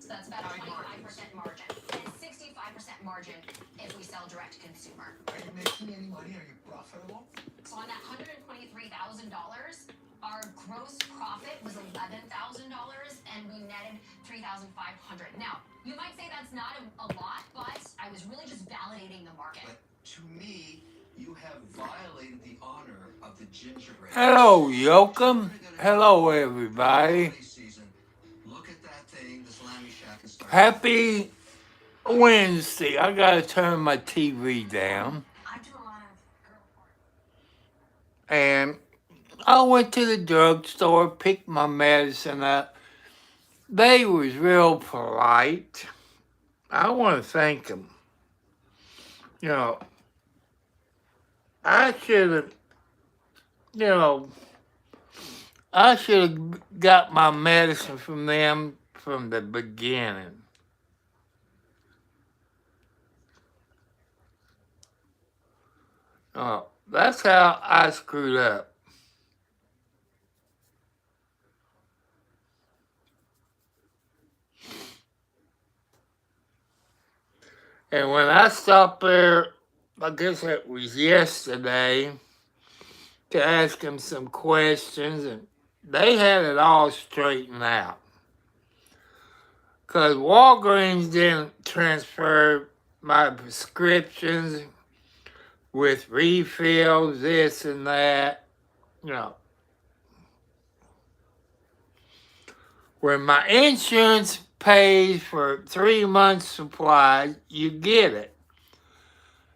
So that's about a 25% margin and 65% margin if we sell direct to consumer. Are you making any money? Are you profitable? So on that $123,000, our gross profit was $11,000 and we netted $3,500. Now, you might say that's not a lot, but I was really just validating the market. But to me, you have violated the honor of the gingerbread. Hello, Yoakum. Hello, everybody. Look at that thing, this Lammy Shack and start. Happy Wednesday. I gotta turn my TV down. I do a lot of girl porn. And I went to the drugstore, picked my medicine up. They was real polite. I want to thank them. You know, I should have, I should have got my medicine from them from the beginning. Oh, that's how I screwed up. And when I stopped there, I guess it was yesterday, to ask them some questions, and they had it all straightened out. Because Walgreens didn't transfer my prescriptions with refills, this and that. When my insurance pays for 3 months' supply, you get it.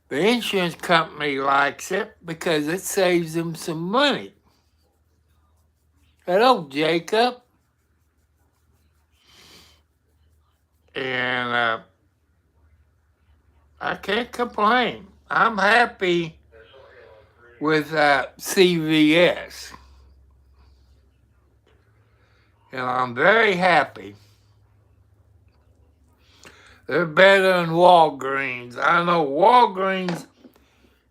The insurance company likes it because it saves them some money. Hello, Jacob. And I can't complain. I'm happy with CVS. And I'm very happy. They're better than Walgreens. I know Walgreens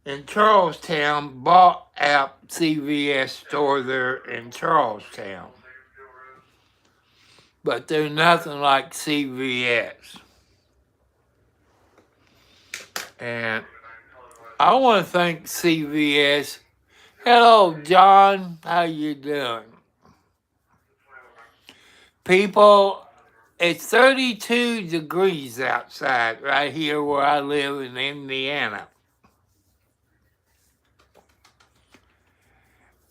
in Charlestown bought out CVS store there in Charlestown. But they're nothing like CVS. And I want to thank CVS. Hello, John. How you doing? People, it's 32 degrees outside right here where I live in Indiana.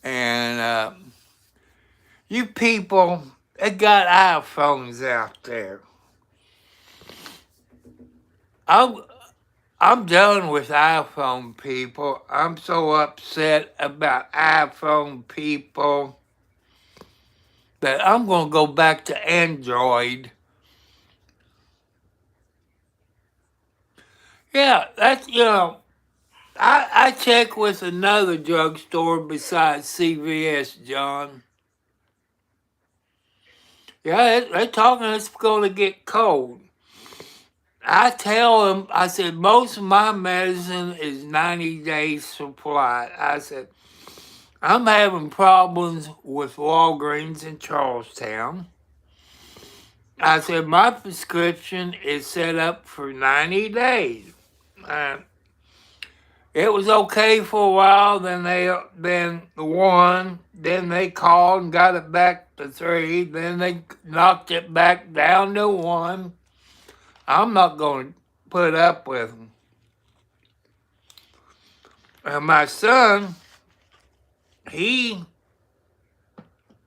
And you people, they got iPhones out there. I'm done with iPhone people. I'm so upset about iPhone people that I'm going to go back to Android. Yeah, that's, I check with another drugstore besides CVS, John. Yeah, they're talking it's going to get cold. I tell them, I said, most of my medicine is 90 days supply. I said, I'm having problems with Walgreens in Charlestown. I said, my prescription is set up for 90 days. It was okay for a while, then 1, then they called and got it back to 3, then they knocked it back down to 1. I'm not going to put up with them. And my son, he,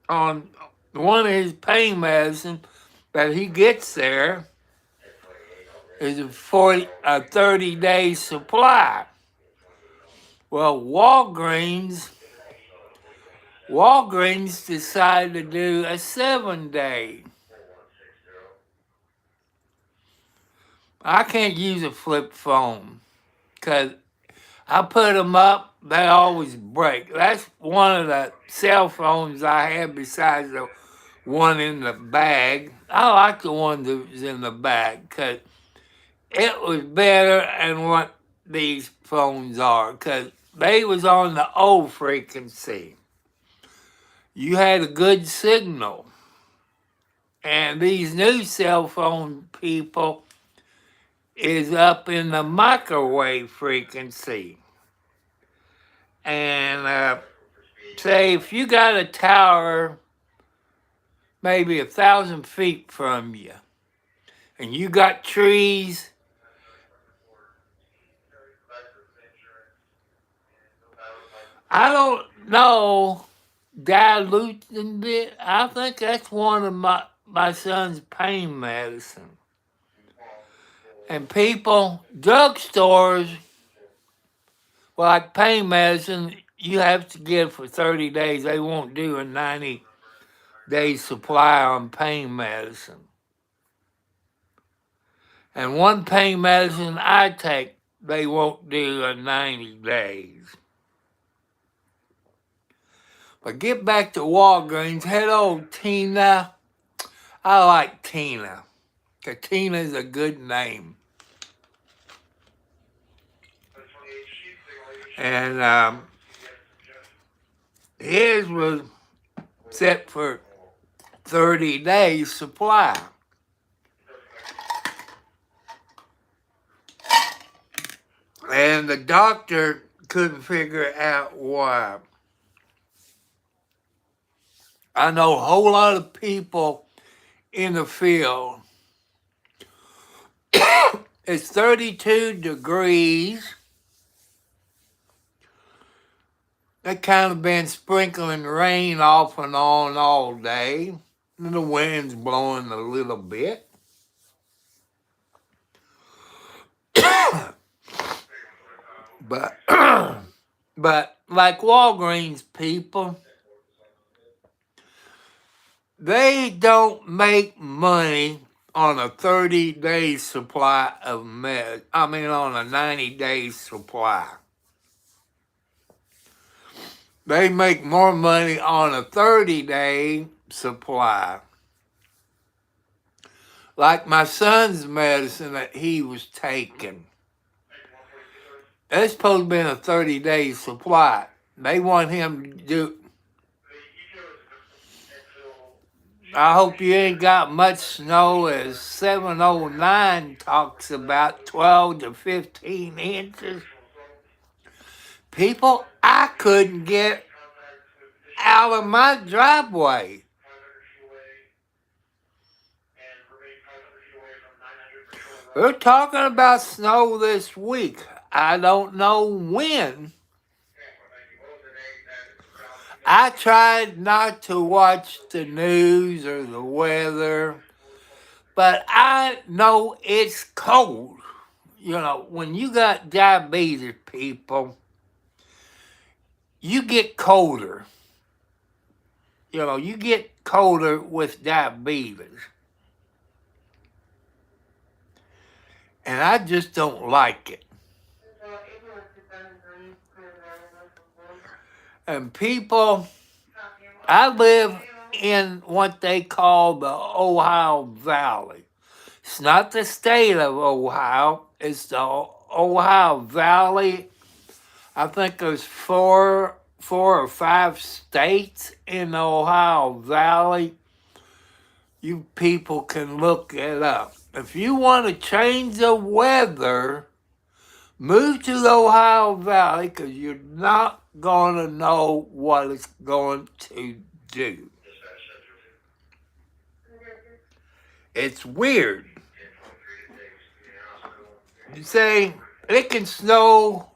on one of his pain medicine that he gets there, is a 30-day supply. Well, Walgreens decided to do a 7-day. I can't use a flip phone because I put them up, they always break. That's one of the cell phones I have besides the one in the bag. I like the one that was in the bag because it was better than what these phones are because they was on the old frequency. You had a good signal. And these new cell phone people is up in the microwave frequency. And say if you got a tower maybe 1,000 feet from you, and you got trees, I don't know, diluting it. I think that's one of my son's pain medicine. And people, drugstores, like pain medicine, you have to get it for 30 days. They won't do a 90-day supply on pain medicine. And one pain medicine I take, they won't do a 90 days. But get back to Walgreens. Hello, Tina. I like Tina. 'Cause Tina's a good name. And his was set for 30 days supply. And the doctor couldn't figure out why. I know a whole lot of people in the field. It's 32 degrees. They kind of been sprinkling rain off and on all day. And the wind's blowing a little bit. But like Walgreens people, they don't make money on a 30-day supply of on a 90-day supply. They make more money on a 30-day supply. Like my son's medicine that he was taking. That's supposed to be a 30-day supply. They want him to do. I hope you ain't got much snow, as 709 talks about 12 to 15 inches. People, I couldn't get out of my driveway. We're talking about snow this week. I don't know when. I tried not to watch the news or the weather, but I know it's cold. You know, when you got diabetes, people, you get colder. You know, you get colder with diabetes. And I just don't like it. And people, I live in what they call the Ohio Valley. It's not the state of Ohio, it's the Ohio Valley. I think there's four or five states in the Ohio Valley. You people can look it up. If you want to change the weather, move to the Ohio Valley, because you're not going to know what it's going to do. It's weird. You say, it can snow,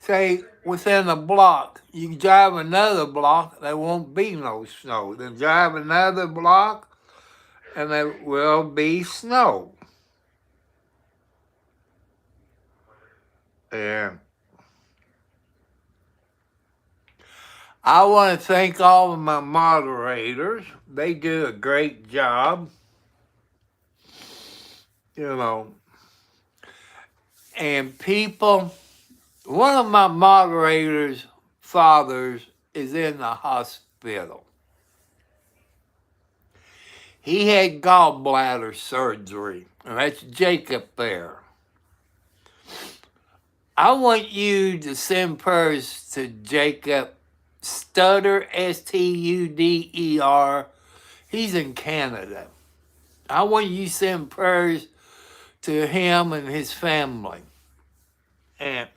say, within a block. You can drive another block, there won't be no snow. Then drive another block, and there will be snow. Yeah. I want to thank all of my moderators. They do a great job. You know. And people, one of my moderators' fathers is in the hospital. He had gallbladder surgery, and that's Jacob there. I want you to send prayers to Jacob Studer, Studer. He's in Canada. I want you to send prayers to him and his family. And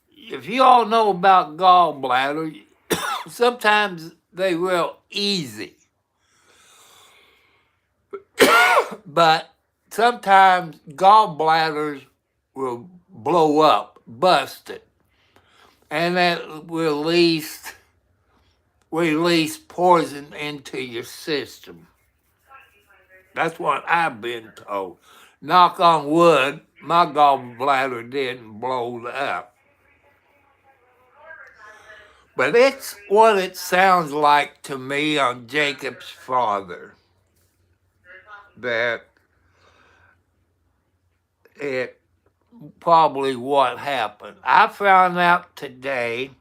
if you all know about gallbladder, sometimes they real easy. But sometimes gallbladders will blow up, busted, and that will release poison into your system. That's what I've been told. Knock on wood, my gallbladder didn't blow up. But it's what it sounds like to me on Jacob's father. That it probably what happened. I found out today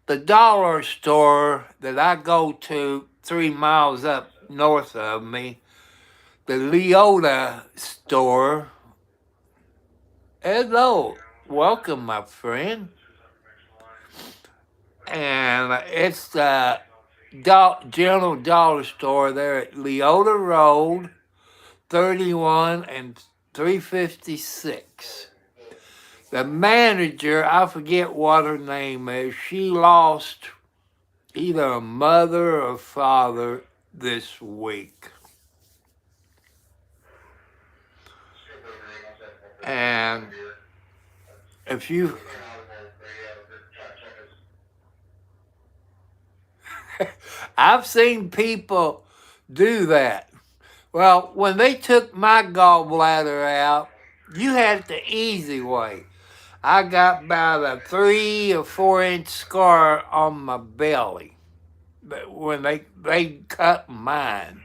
the dollar store that I go to 3 miles up north of me, the Leota store. Hello, welcome, my friend. And it's the General Dollar Store there at Leota Road, 31 and 356. The manager, I forget what her name is, she lost either a mother or father this week. And if you... I've seen people do that. Well, when they took my gallbladder out, you had it the easy way. I got about a 3 or 4 inch scar on my belly when they cut mine.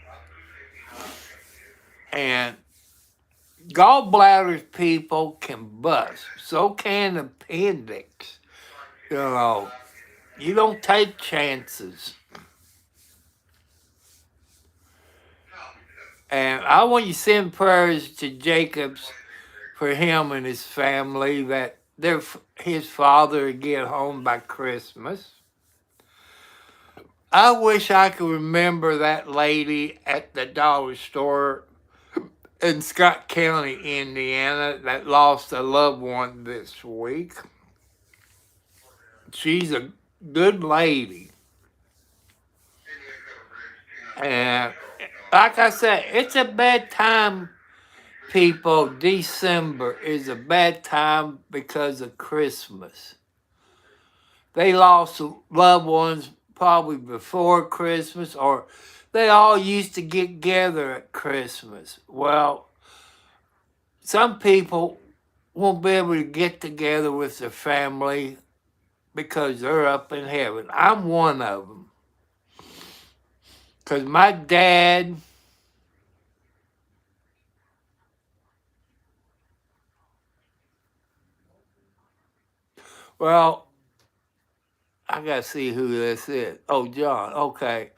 And gallbladders, people, can bust. So can appendix. You know, you don't take chances. And I want you to send prayers to Jacobs for him and his family, that his father would get home by Christmas. I wish I could remember that lady at the dollar store in Scott County, Indiana, that lost a loved one this week. She's a good lady. And like I said, it's a bad time, people. December is a bad time because of Christmas. They lost loved ones probably before Christmas, or they all used to get together at Christmas. Well, some people won't be able to get together with their family because they're up in heaven. I'm one of them. Because my dad, well, I got to see who this is. Oh, John, okay.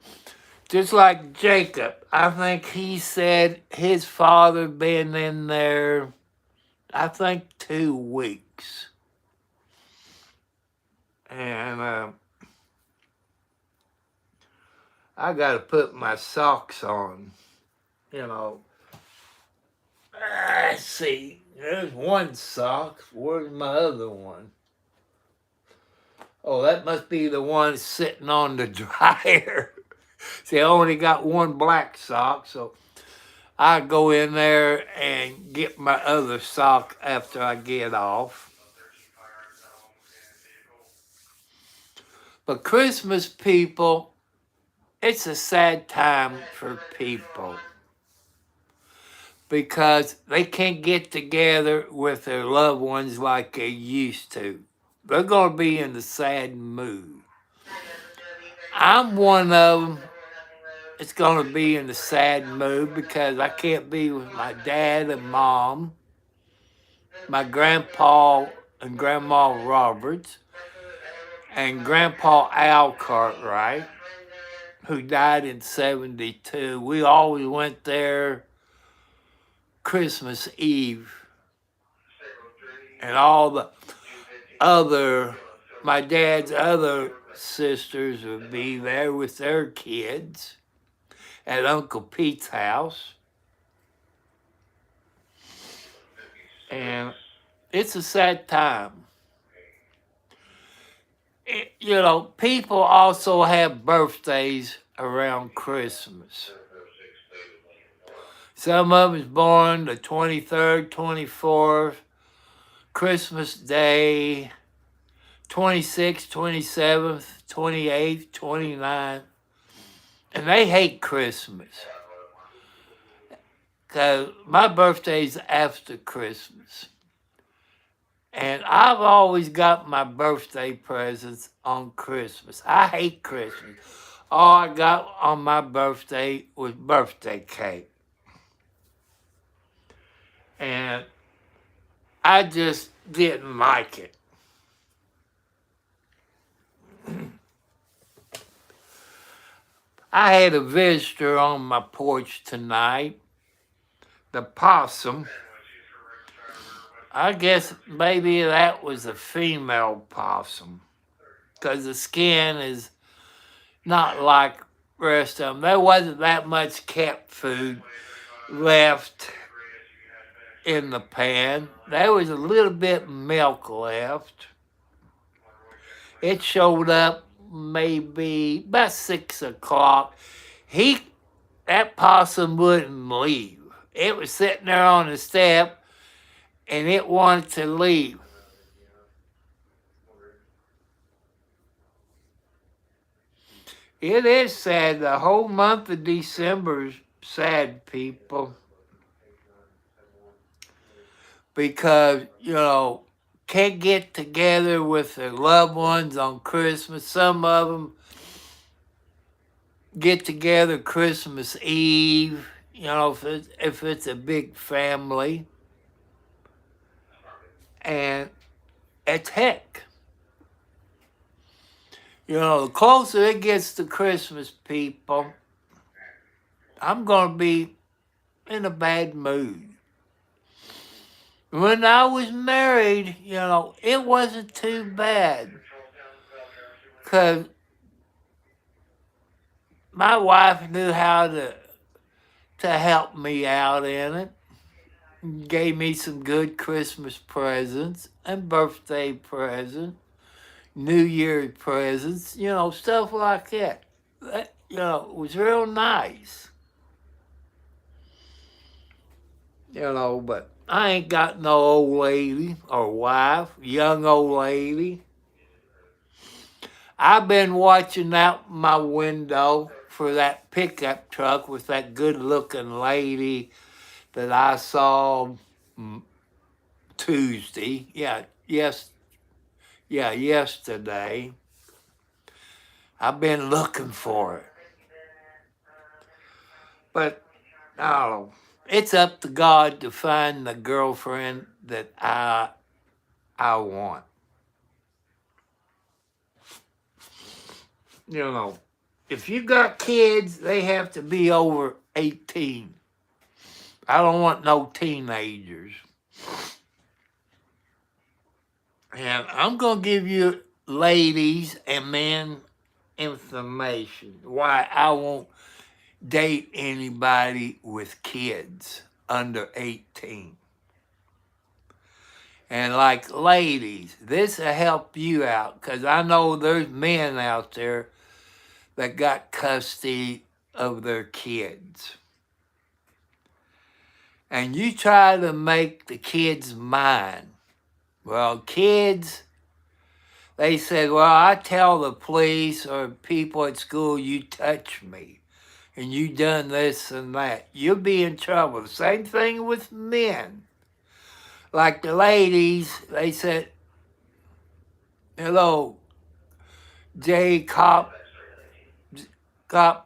Just like Jacob, I think he said his father been in there, I think 2 weeks. And I got to put my socks on, you know. Let's see, there's one sock. Where's my other one? Oh, that must be the one sitting on the dryer. See, I only got one black sock, so I go in there and get my other sock after I get off. But Christmas, people, it's a sad time for people because they can't get together with their loved ones like they used to. They're going to be in a sad mood. I'm one of them. It's going to be in a sad mood because I can't be with my dad and mom, my grandpa and grandma Roberts, and Grandpa Al Cartwright, who died in 72. We always went there Christmas Eve. And all the my dad's other sisters would be there with their kids. at Uncle Pete's house. And it's a sad time. People also have birthdays around Christmas. Some of them's born the 23rd, 24th, Christmas Day, 26th, 27th, 28th, 29th. And they hate Christmas. Because my birthday's after Christmas. And I've always got my birthday presents on Christmas. I hate Christmas. All I got on my birthday was birthday cake. And I just didn't like it. I had a visitor on my porch tonight, the possum. I guess maybe that was a female possum, because the skin is not like the rest of them. There wasn't that much cat food left in the pan. There was a little bit of milk left. It showed up maybe about 6 o'clock. That possum wouldn't leave. It was sitting there on the step, and it wanted to leave. It is sad. The whole month of December is sad, people. Because, can't get together with their loved ones on Christmas. Some of them get together Christmas Eve, if it's a big family. And it's heck. The closer it gets to Christmas, people, I'm going to be in a bad mood. When I was married, it wasn't too bad. Because my wife knew how to help me out in it. Gave me some good Christmas presents and birthday presents, New Year's presents, stuff like that. That, it was real nice. But I ain't got no old lady or wife, young old lady. I've been watching out my window for that pickup truck with that good-looking lady that I saw Tuesday. Yesterday. I've been looking for it. But, I don't know. It's up to God to find the girlfriend that I want. If you got kids, they have to be over 18. I don't want no teenagers. And I'm going to give you ladies and men information why I won't date anybody with kids under 18. And like ladies, this will help you out, because I know there's men out there that got custody of their kids. And you try to make the kids mine. Well, kids, they said, well, I tell the police or people at school you touch me and you done this and that. You'll be in trouble. Same thing with men. Like the ladies, they said, hello, J. Cop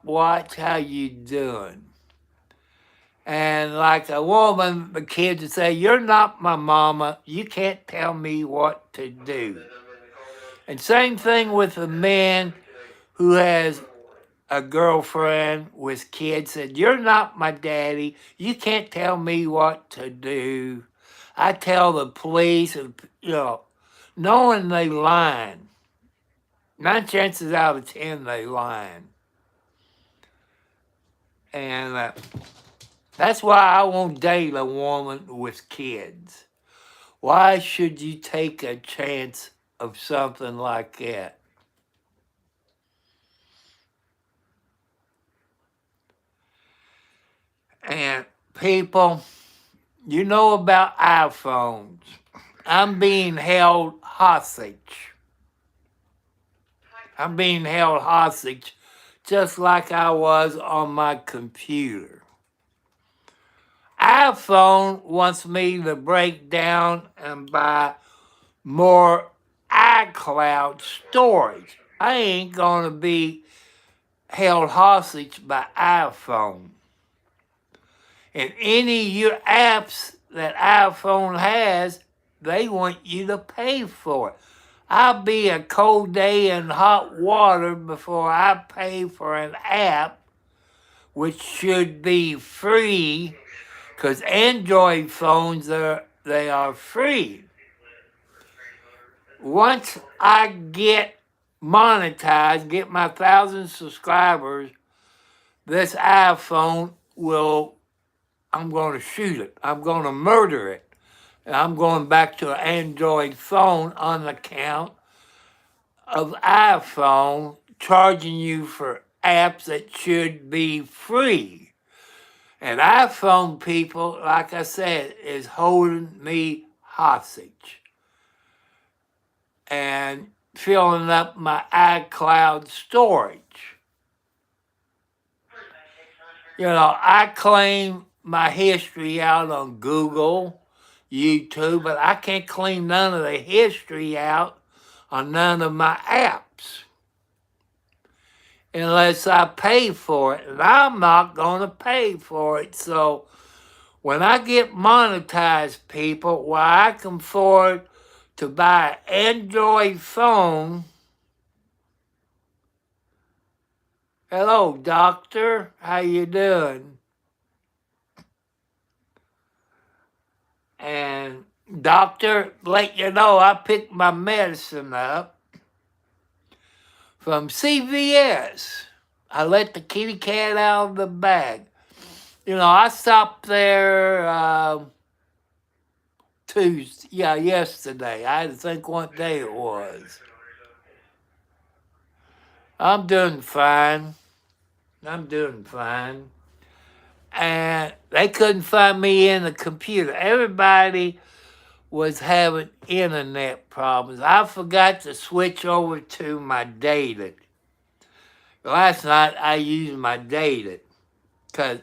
Watch, how you doing? And like a woman, the kids would say, you're not my mama. You can't tell me what to do. And same thing with a man who has a girlfriend with kids, said, you're not my daddy. You can't tell me what to do. I tell the police, knowing they lying. 9 chances out of 10 they lying. And that's why I won't date a woman with kids. Why should you take a chance of something like that? And people, you know about iPhones. I'm being held hostage. I'm being held hostage just like I was on my computer. iPhone wants me to break down and buy more iCloud storage. I ain't gonna be held hostage by iPhone. And any of your apps that iPhone has, they want you to pay for it. I'll be a cold day in hot water before I pay for an app, which should be free, because Android phones they are free. Once I get monetized, get my 1,000 subscribers, this iPhone I'm going to shoot it. I'm going to murder it. And I'm going back to an Android phone on account of iPhone charging you for apps that should be free. And iPhone people, like I said, is holding me hostage and filling up my iCloud storage. You know, I claim my history out on Google, YouTube, but I can't claim none of the history out on none of my apps unless I pay for it. And I'm not going to pay for it. So when I get monetized, people, where I can afford to buy an Android phone. Hello, doctor. How you doing? And doctor, let you know I picked my medicine up from CVS. I let the kitty cat out of the bag. You know, I stopped there yesterday. I had to think what day it was. I'm doing fine. And they couldn't find me in the computer. Everybody was having internet problems. I forgot to switch over to my data. Last night I used my data because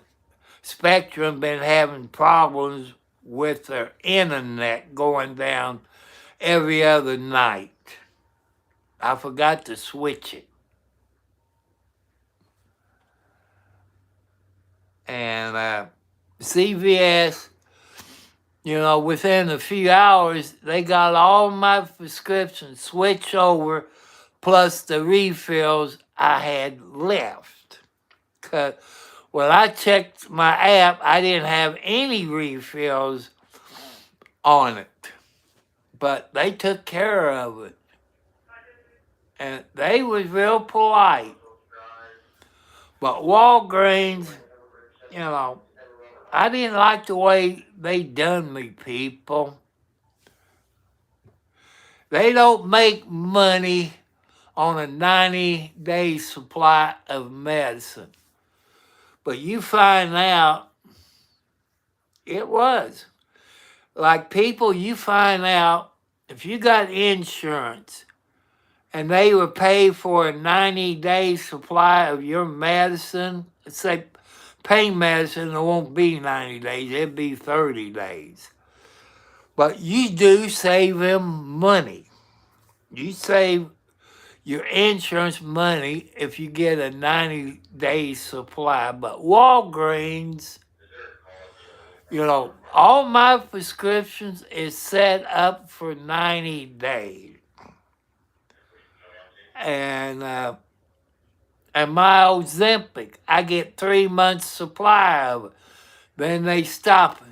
Spectrum been having problems with their internet going down every other night. I forgot to switch it. And CVS, you know, within a few hours, they got all my prescriptions switched over, plus the refills I had left. 'Cause when I checked my app, I didn't have any refills on it. But they took care of it. And they was real polite. But Walgreens, you know, I didn't like the way they done me, people. They don't make money on a 90-day supply of medicine. But you find out it was. Like people, you find out if you got insurance and they would pay for a 90-day supply of your medicine, say pain medicine, it won't be 90 days, it'll be 30 days. But you do save them money. You save your insurance money if you get a 90-day supply. But Walgreens, you know, all my prescriptions is set up for 90 days. And my Ozempic, I get 3 months supply of it. Then they stop it.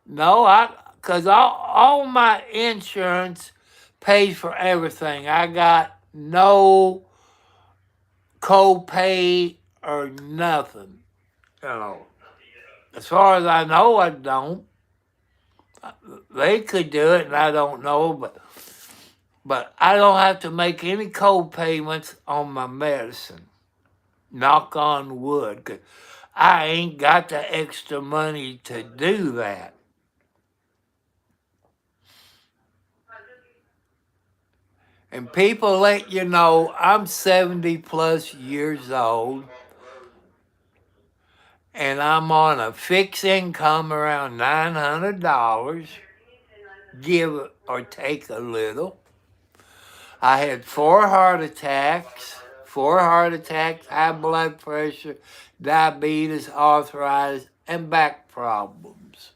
No, because all my insurance pays for everything. I got no co-pay or nothing. You know, as far as I know, I don't. They could do it, and I don't know, but I don't have to make any co-payments on my medicine. Knock on wood, 'cause I ain't got the extra money to do that. And people let you know I'm 70 plus years old, and I'm on a fixed income around $900, give or take a little. I had 4 heart attacks, high blood pressure, diabetes, arthritis, and back problems.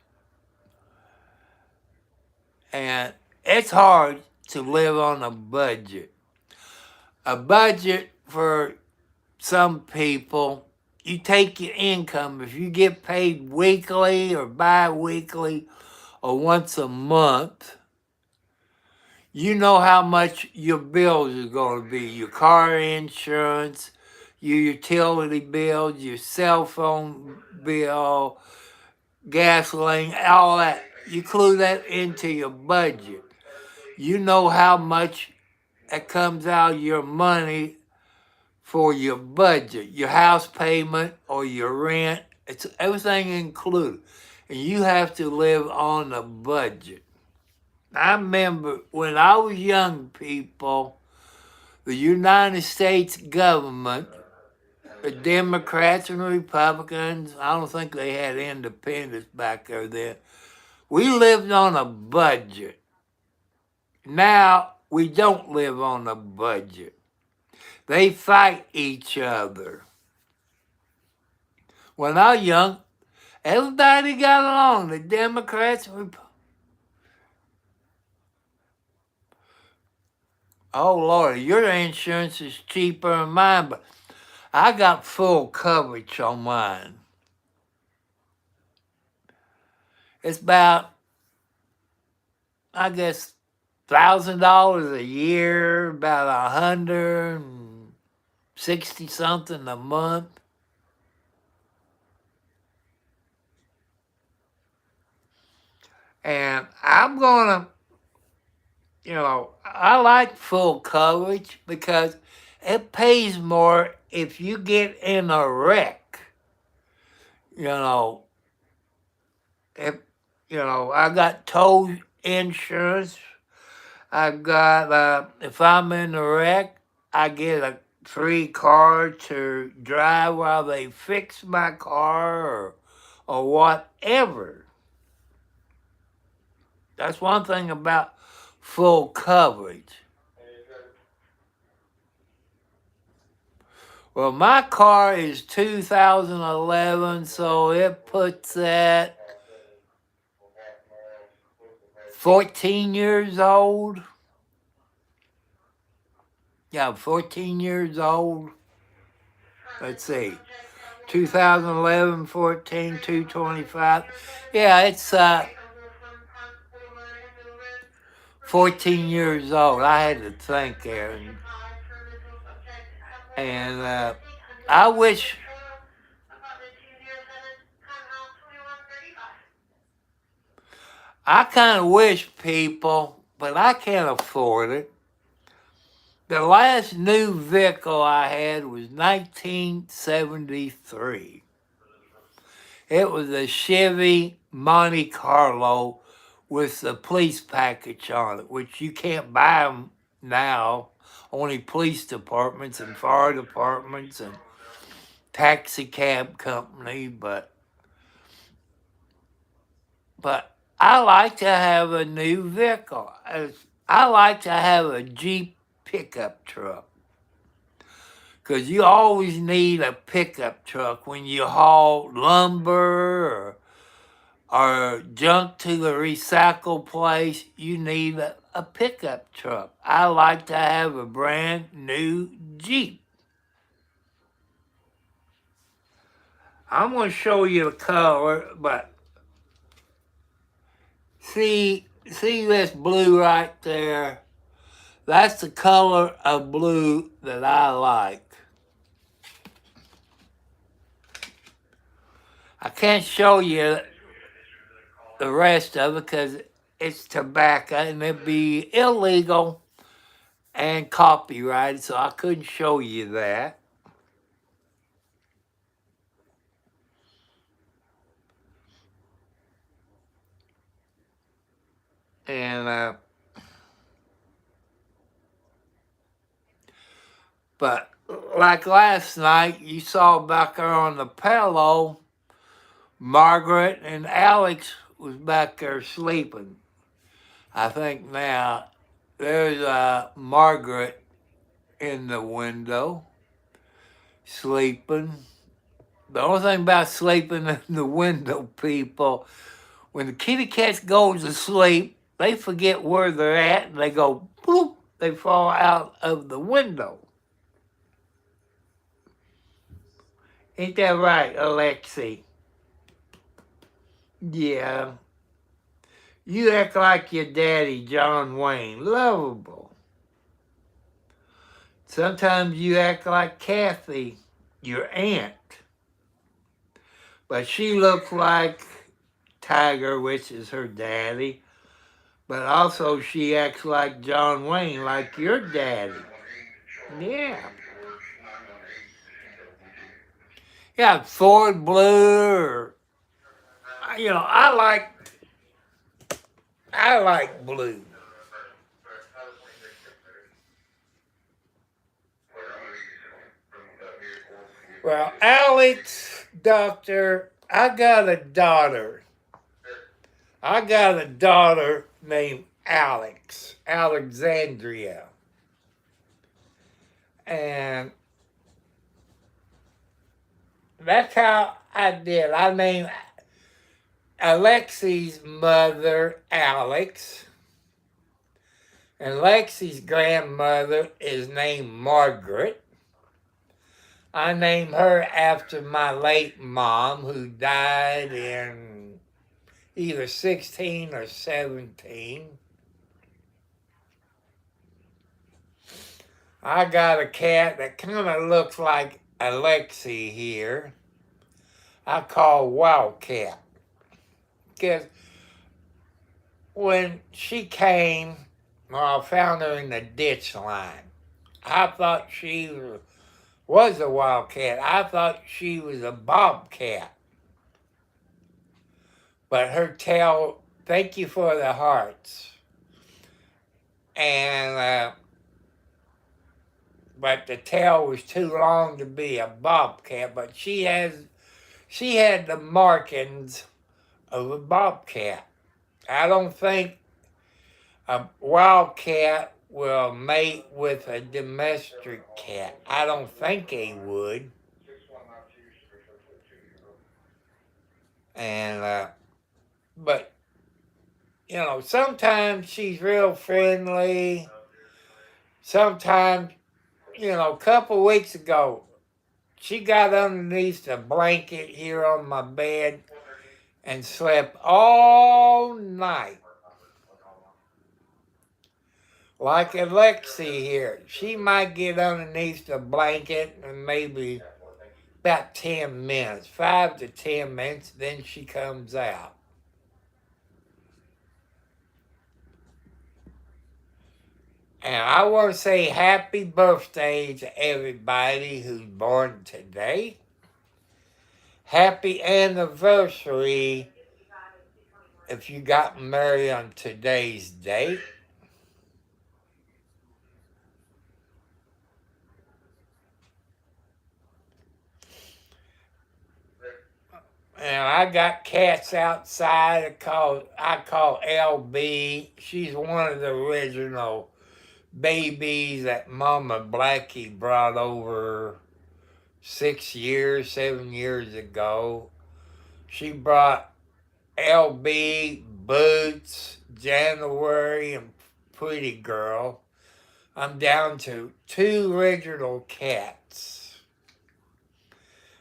And it's hard to live on a budget. A budget for some people, you take your income. If you get paid weekly or bi-weekly or once a month, you know how much your bills are going to be. Your car insurance, your utility bills, your cell phone bill, gasoline, all that. You clue that into your budget. You know how much it comes out of your money for your budget, your house payment or your rent. It's everything included. And you have to live on a budget. I remember when I was young, people, the United States government, the Democrats and Republicans, I don't think they had independents back there then. We lived on a budget. Now we don't live on a budget. They fight each other. When I was young, everybody got along. The Democrats, oh Lord, your insurance is cheaper than mine, but I got full coverage on mine. It's about, I guess, $1,000 a year, about $160 something a month. And I'm gonna, I like full coverage because it pays more if you get in a wreck. If I got tow insurance. I got if I'm in a wreck, I get a free car to drive while they fix my car or whatever. That's one thing about full coverage. Well, my car is 2011, so it puts at 14 years old. Yeah, 14 years old. Let's see. 2011, 14, 225. Yeah, it's 14 years old. I had to think there. And I wish I kind of wish people, but I can't afford it. The last new vehicle I had was 1973. It was a Chevy Monte Carlo with the police package on it, which you can't buy them now. Only police departments and fire departments and taxi cab company, but I like to have a new vehicle. I like to have a Jeep pickup truck, because you always need a pickup truck when you haul lumber or junk to the recycle place. You need a pickup truck. I like to have a brand new Jeep. I'm going to show you the color, but see this blue right there? That's the color of blue that I like. I can't show you the rest of it because it's tobacco and it'd be illegal and copyrighted, so I couldn't show you that. And but like last night, you saw back there on the pillow, Margaret and Alex was back there sleeping. I think now there's Margaret in the window sleeping. The only thing about sleeping in the window, people, when the kitty cats goes to sleep, they forget where they're at and they go bloop, they fall out of the window. Ain't that right, Alexi? Yeah. You act like your daddy, John Wayne. Lovable. Sometimes you act like Kathy, your aunt. But she looks like Tiger, which is her daddy. But also she acts like John Wayne, like your daddy. Yeah. Yeah, Ford Blue or, I like blue. Well, Alex, doctor, I got a daughter. Named Alex, Alexandria. And that's how I did. I named Alexi's mother Alex. And Lexi's grandmother is named Margaret. I named her after my late mom, who died in either 16 or 17. I got a cat that kind of looks like Alexi here. I call Wildcat. Because when she came, I found her in the ditch line. I thought she was a wildcat. I thought she was a bobcat. But her tail, thank you for the hearts. And, but the tail was too long to be a bobcat. But she had the markings of a bobcat. I don't think a wildcat will mate with a domestic cat. I don't think they would. And, but, sometimes she's real friendly. Sometimes, a couple weeks ago, she got underneath the blanket here on my bed and slept all night. Like Alexi here, she might get underneath the blanket and maybe about 10 minutes, 5 to 10 minutes, then she comes out. And I want to say happy birthday to everybody who's born today. Happy anniversary if you got married on today's date. And I got cats outside. I call LB. She's one of the original babies that Mama Blackie brought over 7 years ago. She brought LB, Boots, January, and Pretty Girl. I'm down to 2 original cats.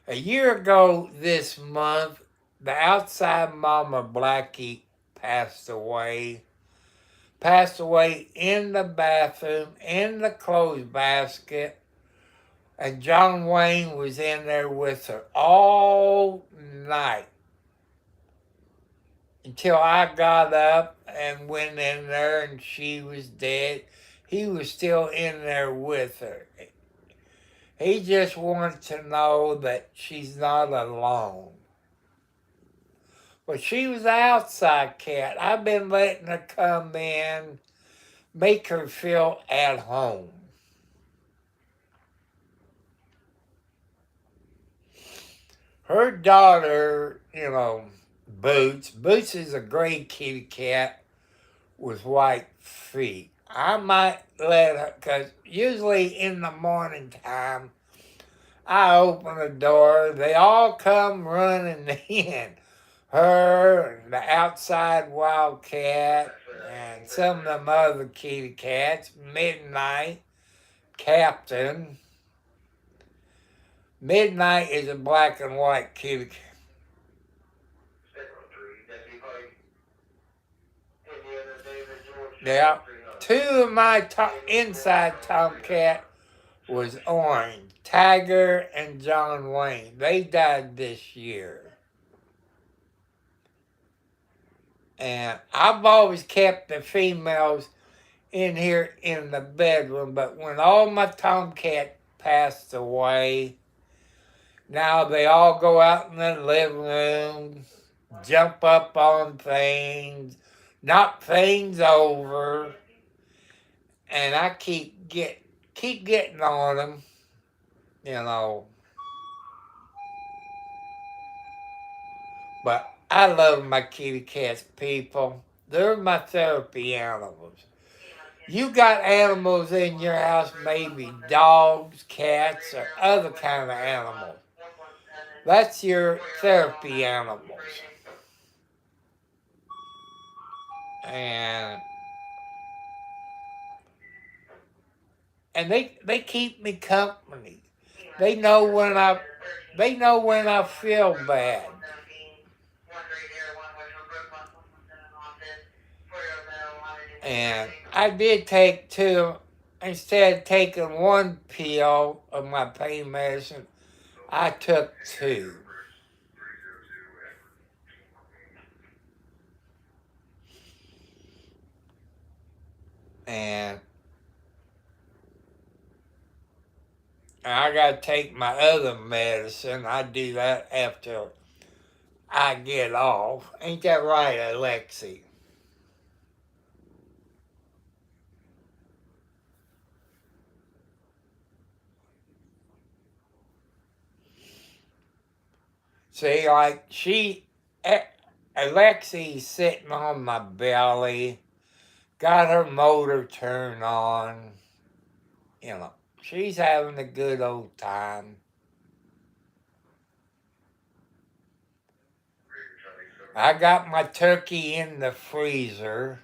A year ago this month, the outside Mama Blackie passed away. Passed away in the bathroom, in the clothes basket. And John Wayne was in there with her all night. until I got up and went in there and she was dead. He was still in there with her. He just wanted to know that she's not alone. But she was an outside cat. I've been letting her come in, make her feel at home. Her daughter, Boots. Boots is a gray kitty cat with white feet. I might let her, because usually in the morning time, I open the door, they all come running in. Her and the outside wildcat and some of them other kitty cats, Midnight, Captain. Midnight is a black and white kitty cat. Yeah, two of my inside tomcat was orange, Tiger and John Wayne. They died this year. And I've always kept the females in here in the bedroom, but when all my tomcat passed away, now they all go out in the living room, jump up on things, knock things over, and I keep getting on them, But I love my kitty cats, people. They're my therapy animals. You got animals in your house, maybe dogs, cats, or other kind of animals. That's your therapy animals. And they keep me company. They know when I feel bad. And I did take two. Instead of taking one pill of my pain medicine, I took two. And I gotta take my other medicine. I do that after I get off. Ain't that right, Alexi? See, like Alexi's sitting on my belly, got her motor turned on, she's having a good old time. I got my turkey in the freezer.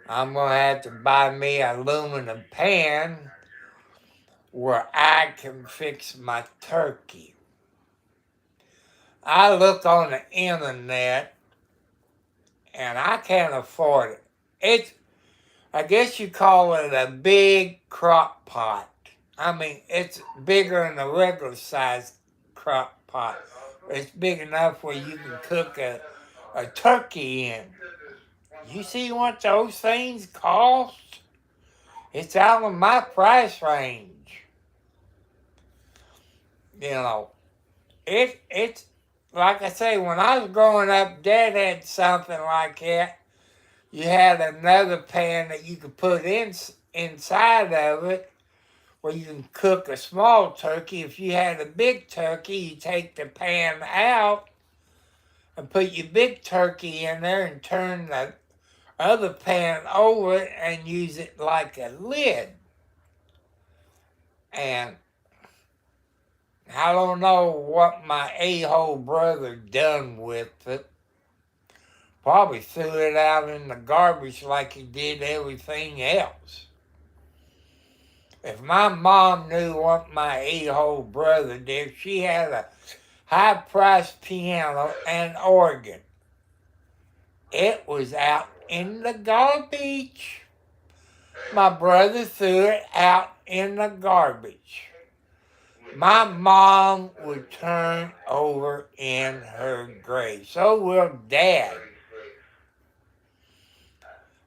I'm going to have to buy me an aluminum pan where I can fix my turkey. I look on the internet and I can't afford it. I guess you call it a big crock pot. I mean, it's bigger than a regular size crock pot. It's big enough where you can cook a turkey in. You see what those things cost? It's out of my price range. It's like I say, when I was growing up, Dad had something like that. You had another pan that you could put inside of it where you can cook a small turkey. If you had a big turkey, you take the pan out and put your big turkey in there and turn the other pan over it and use it like a lid. And I don't know what my a-hole brother done with it. Probably threw it out in the garbage like he did everything else. If my mom knew what my a-hole brother did, she had a high-priced piano and organ. It was out in the garbage. My brother threw it out in the garbage. my mom would turn over in her grave. So will Dad.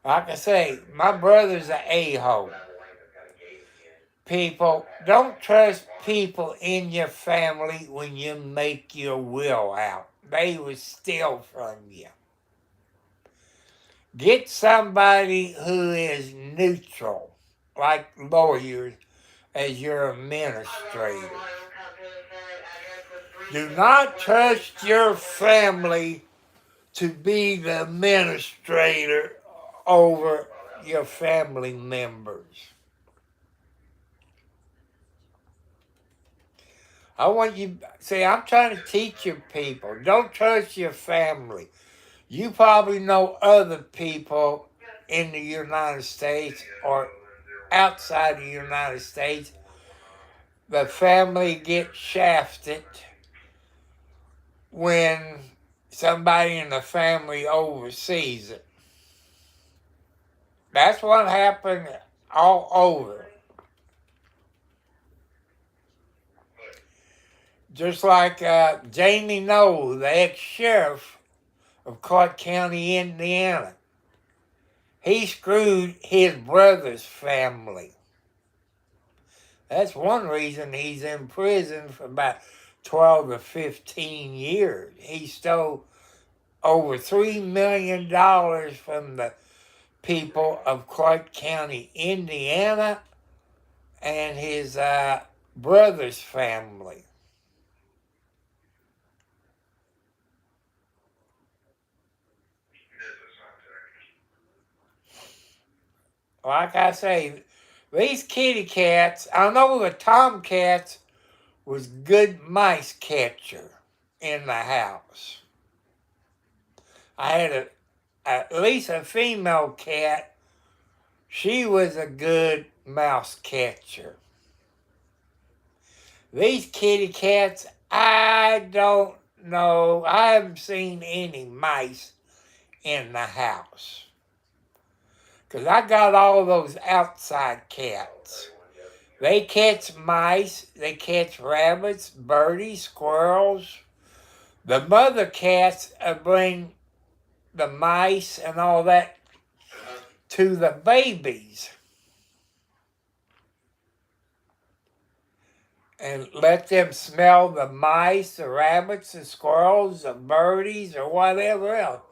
Like I say, my brother's an a-hole. People, don't trust people in your family when you make your will out. They will steal from you. Get somebody who is neutral, like lawyers, as your administrator. Do not trust your family to be the administrator over your family members. I want you, see, I'm trying to teach you people. Don't trust your family. You probably know other people in the United States or outside the United States. The family gets shafted when somebody in the family oversees it. That's what happened all over. Just like Jamie Knoll, the ex-sheriff of Clark County, Indiana. He screwed his brother's family. That's one reason he's in prison for about 12 or 15 years. He stole over $3 million from the people of Clark County, Indiana, and his brother's family. Like I say, these kitty cats, I know the tomcats was good mice catcher in the house. I had at least a female cat. She was a good mouse catcher. These kitty cats, I don't know. I haven't seen any mice in the house. Because I got all those outside cats. They catch mice, they catch rabbits, birdies, squirrels. The mother cats bring the mice and all that to the babies. And let them smell the mice, the rabbits, the squirrels, the birdies, or whatever else.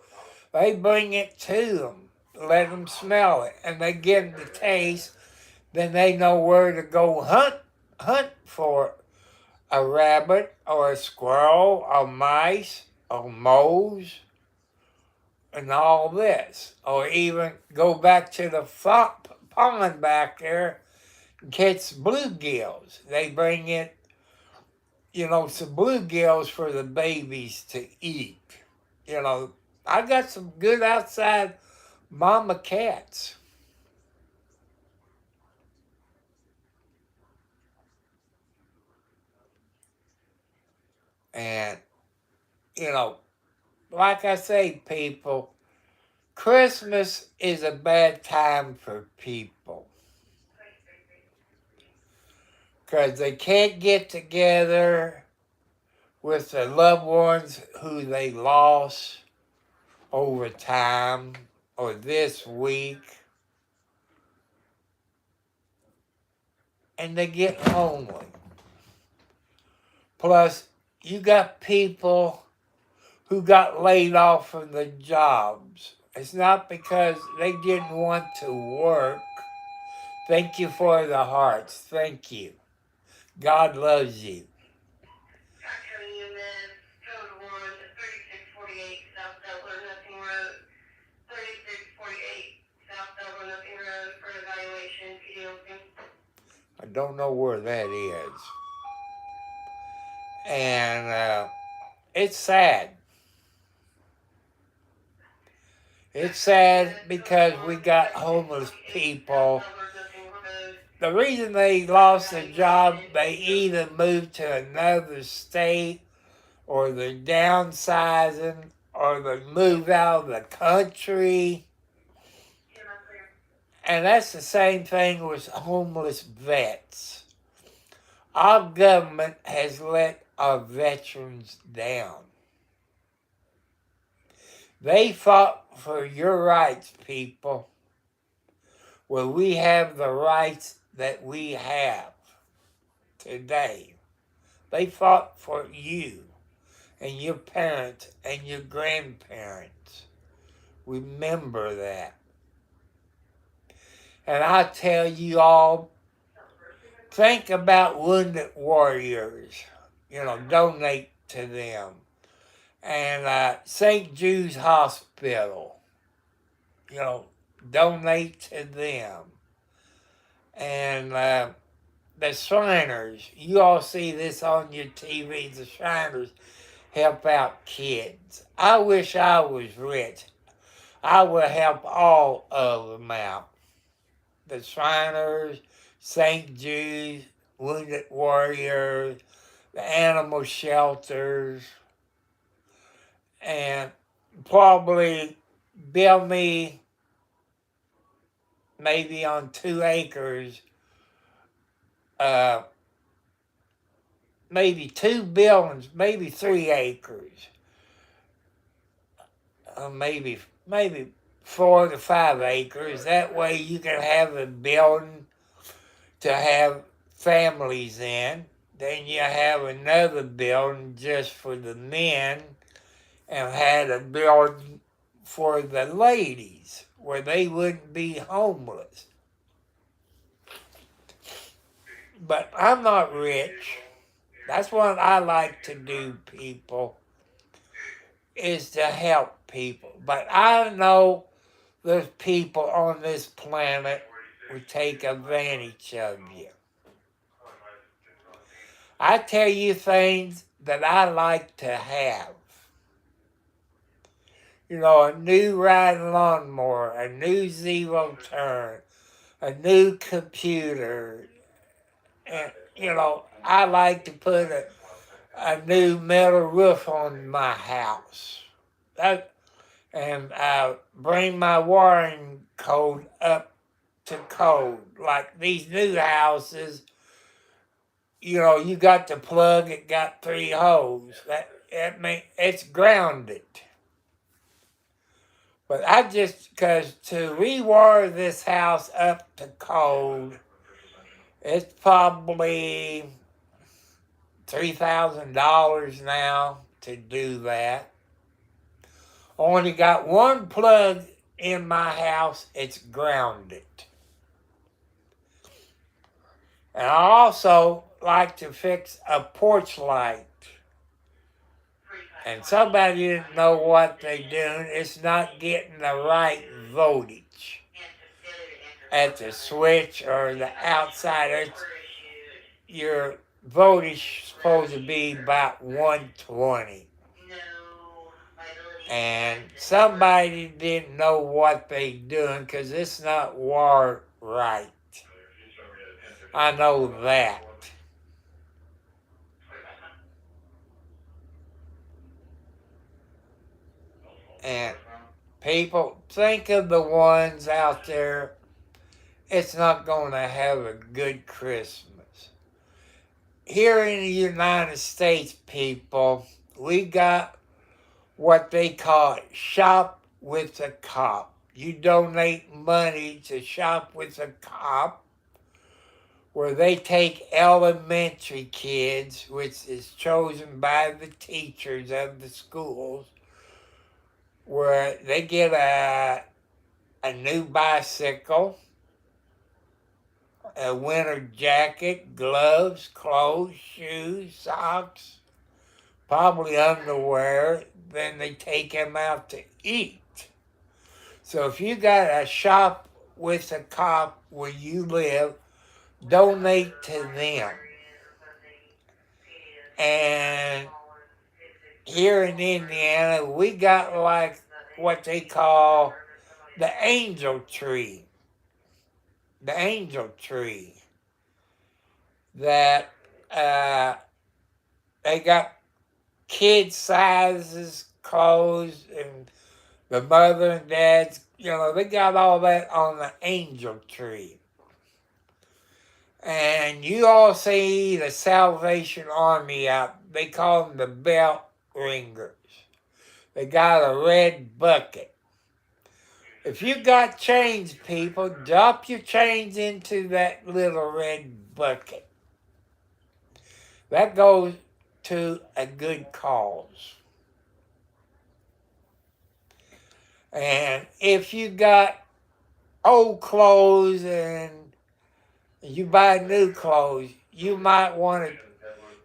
They bring it to them. Let them smell it, and they get the taste. Then they know where to go hunt for a rabbit or a squirrel or mice or moles and all this. Or even go back to the pond back there and catch bluegills. They bring in, some bluegills for the babies to eat. I got some good outside mama cats. And, like I say, people, Christmas is a bad time for people. Because they can't get together with their loved ones who they lost over time or this week. And they get lonely. Plus, you got people who got laid off from the jobs. It's not because they didn't want to work. Thank you for the hearts. Thank you. God loves you. Actually, you live code 1, 3648 South Dublin, Nothing Road. 3648 South Dublin, Nothing Road for evaluation, PDLC. I don't know where that is. And it's sad. It's sad because we got homeless people. The reason they lost their job, they either moved to another state or they're downsizing or they moved out of the country. And that's the same thing with homeless vets. our government has let our veterans down. They fought for your rights, people. Well, we have the rights that we have today. They fought for you and your parents and your grandparents. Remember that. And I tell you all, think about wounded warriors. Donate to them. And St. Jude's Hospital, donate to them. And the Shriners, you all see this on your TV, the Shriners help out kids. I wish I was rich. I would help all of them out. The Shriners, St. Jude's, Wounded Warriors, the animal shelters, and probably build me maybe on 2 acres, maybe 2 buildings, maybe 3 acres, maybe 4 to 5 acres. That way you can have a building to have families in. Then you have another building just for the men, and had a building for the ladies where they wouldn't be homeless. But I'm not rich. That's what I like to do, people, is to help people. But I know there's people on this planet who take advantage of you. I tell you things that I like to have. A new riding lawnmower, a new zero turn, a new computer. And, I like to put a new metal roof on my house. And bring my wiring code up to code. Like these new houses, you got the plug, it got 3 holes. It's grounded. But because to rewire this house up to code, it's probably $3,000 now to do that. Only got 1 plug in my house, it's grounded. And I also like to fix a porch light. And somebody didn't know what they're doing. It's not getting the right voltage at the switch or the outside. Your voltage is supposed to be about 120. And somebody didn't know what they're doing because it's not wired right. I know that. And people, think of the ones out there, it's not going to have a good Christmas. Here in the United States, people, we got what they call Shop with a Cop. You donate money to Shop with a Cop, where they take elementary kids, which is chosen by the teachers of the schools, where they get a new bicycle, a winter jacket, gloves, clothes, shoes, socks, probably underwear. Then they take them out to eat. So if you got a Shop with a Cop where you live, donate to them. And here in Indiana, we got like what they call the angel tree. The angel tree. That they got kid sizes, clothes, and the mother and dad's, they got all that on the angel tree. And you all see the Salvation Army out. They call them the belt ringers. They got a red bucket. If you got change, people, drop your change into that little red bucket. That goes to a good cause. And if you got old clothes and you buy new clothes, you might want to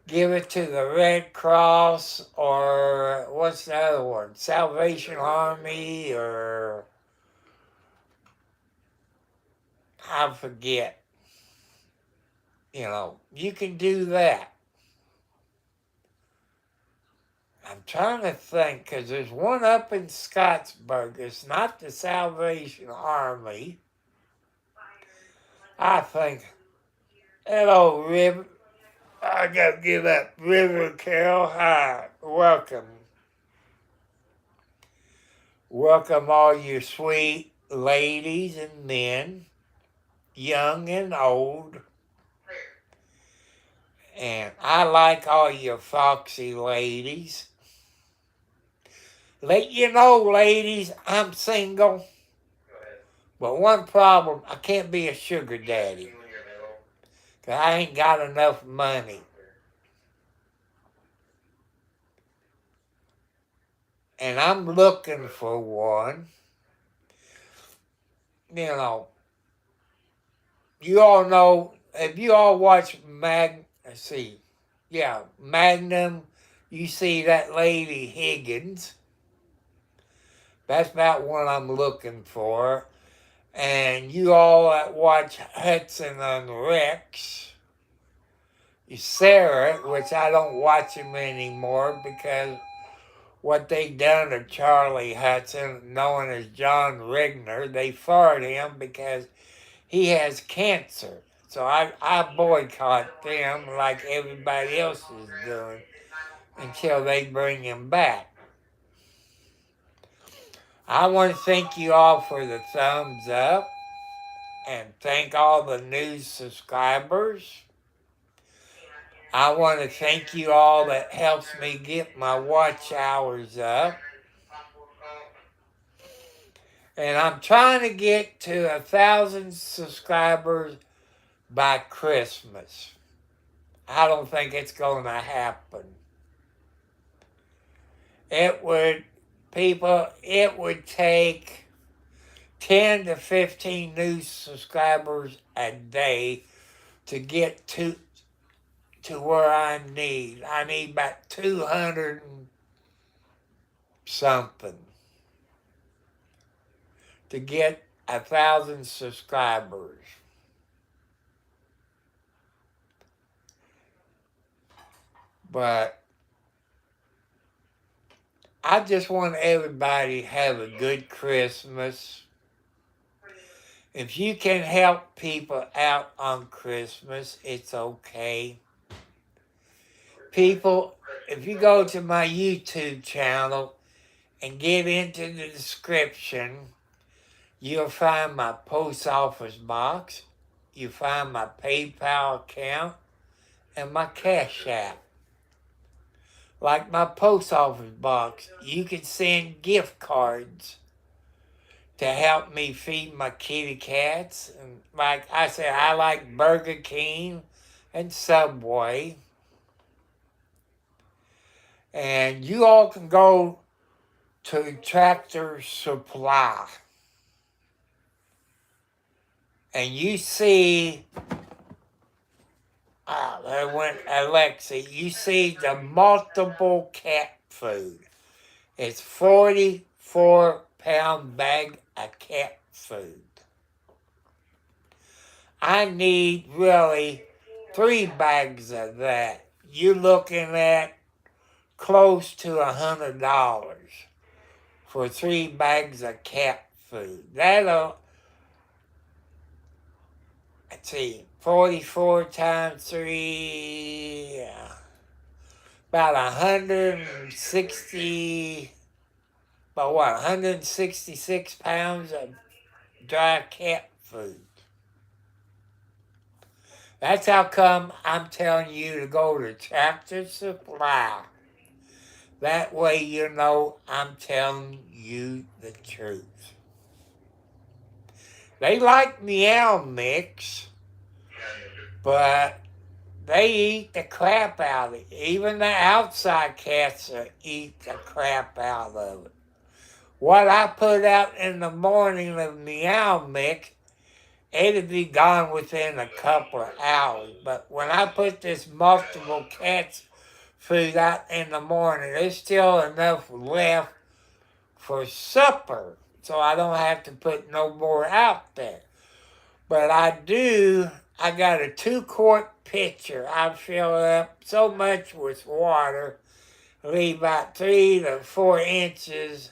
give it to the Red Cross or what's the other one? Salvation Army or I forget. You know, you can do that. I'm trying to think because there's one up in Scottsburg. It's not the Salvation Army. I think that old River. I gotta give that River Carol hi. Welcome. Welcome all you sweet ladies and men, young and old. And I like all you foxy ladies. Let you know, ladies, I'm single. But one problem, I can't be a sugar daddy. Because I ain't got enough money. And I'm looking for one. You know, you all know, if you all watch Magnum, you see that lady Higgins. That's about what I'm looking for. And you all that watch Hudson and Rex, Sarah, which I don't watch him anymore because what they done to Charlie Hudson, known as John Rigner, they fired him because he has cancer. So I boycott them like everybody else is doing until they bring him back. I want to thank you all for the thumbs up and thank all the new subscribers. I want to thank you all that helps me get my watch hours up. And I'm trying to get to 1,000 subscribers by Christmas. I don't think it's going to happen. It would take 10 to 15 new subscribers a day to get to where I need. I need about 200 and something to get 1,000 subscribers. But I just want everybody to have a good Christmas. If you can help people out on Christmas, it's okay. People, if you go to my YouTube channel and get into the description, you'll find my post office box, you'll find my PayPal account, and my Cash App. Like my post office box, you can send gift cards to help me feed my kitty cats. And like I said, I like Burger King and Subway. And you all can go to Tractor Supply. And you see, there went Alexa, you see the multiple cat food. It's 44-pound bag of cat food. I need really 3 bags of that. You're looking at close to $100 for 3 bags of cat food. That'll, let's see, 44 times 3, about 166 pounds of dry cat food. That's how come I'm telling you to go to Tractor Supply. That way you know I'm telling you the truth. They like Meow Mix, but they eat the crap out of it. Even the outside cats eat the crap out of it. What I put out in the morning of Meow Mix, it'd be gone within a couple of hours. But when I put this multiple cats food out in the morning, there's still enough left for supper. So I don't have to put no more out there. But I got a 2-quart pitcher. I fill it up so much with water, leave about 3 to 4 inches.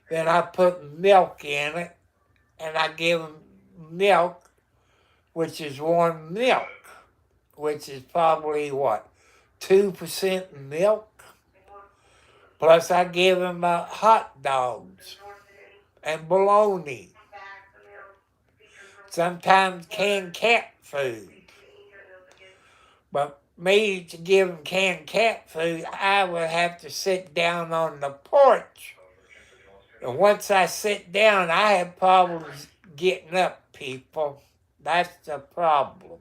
Then I put milk in it, and I give them milk, which is warm milk, which is probably, 2% milk? Plus I give them hot dogs and bologna. Sometimes canned cat food. But me to give them canned cat food, I would have to sit down on the porch. And once I sit down, I have problems getting up, people. That's the problem.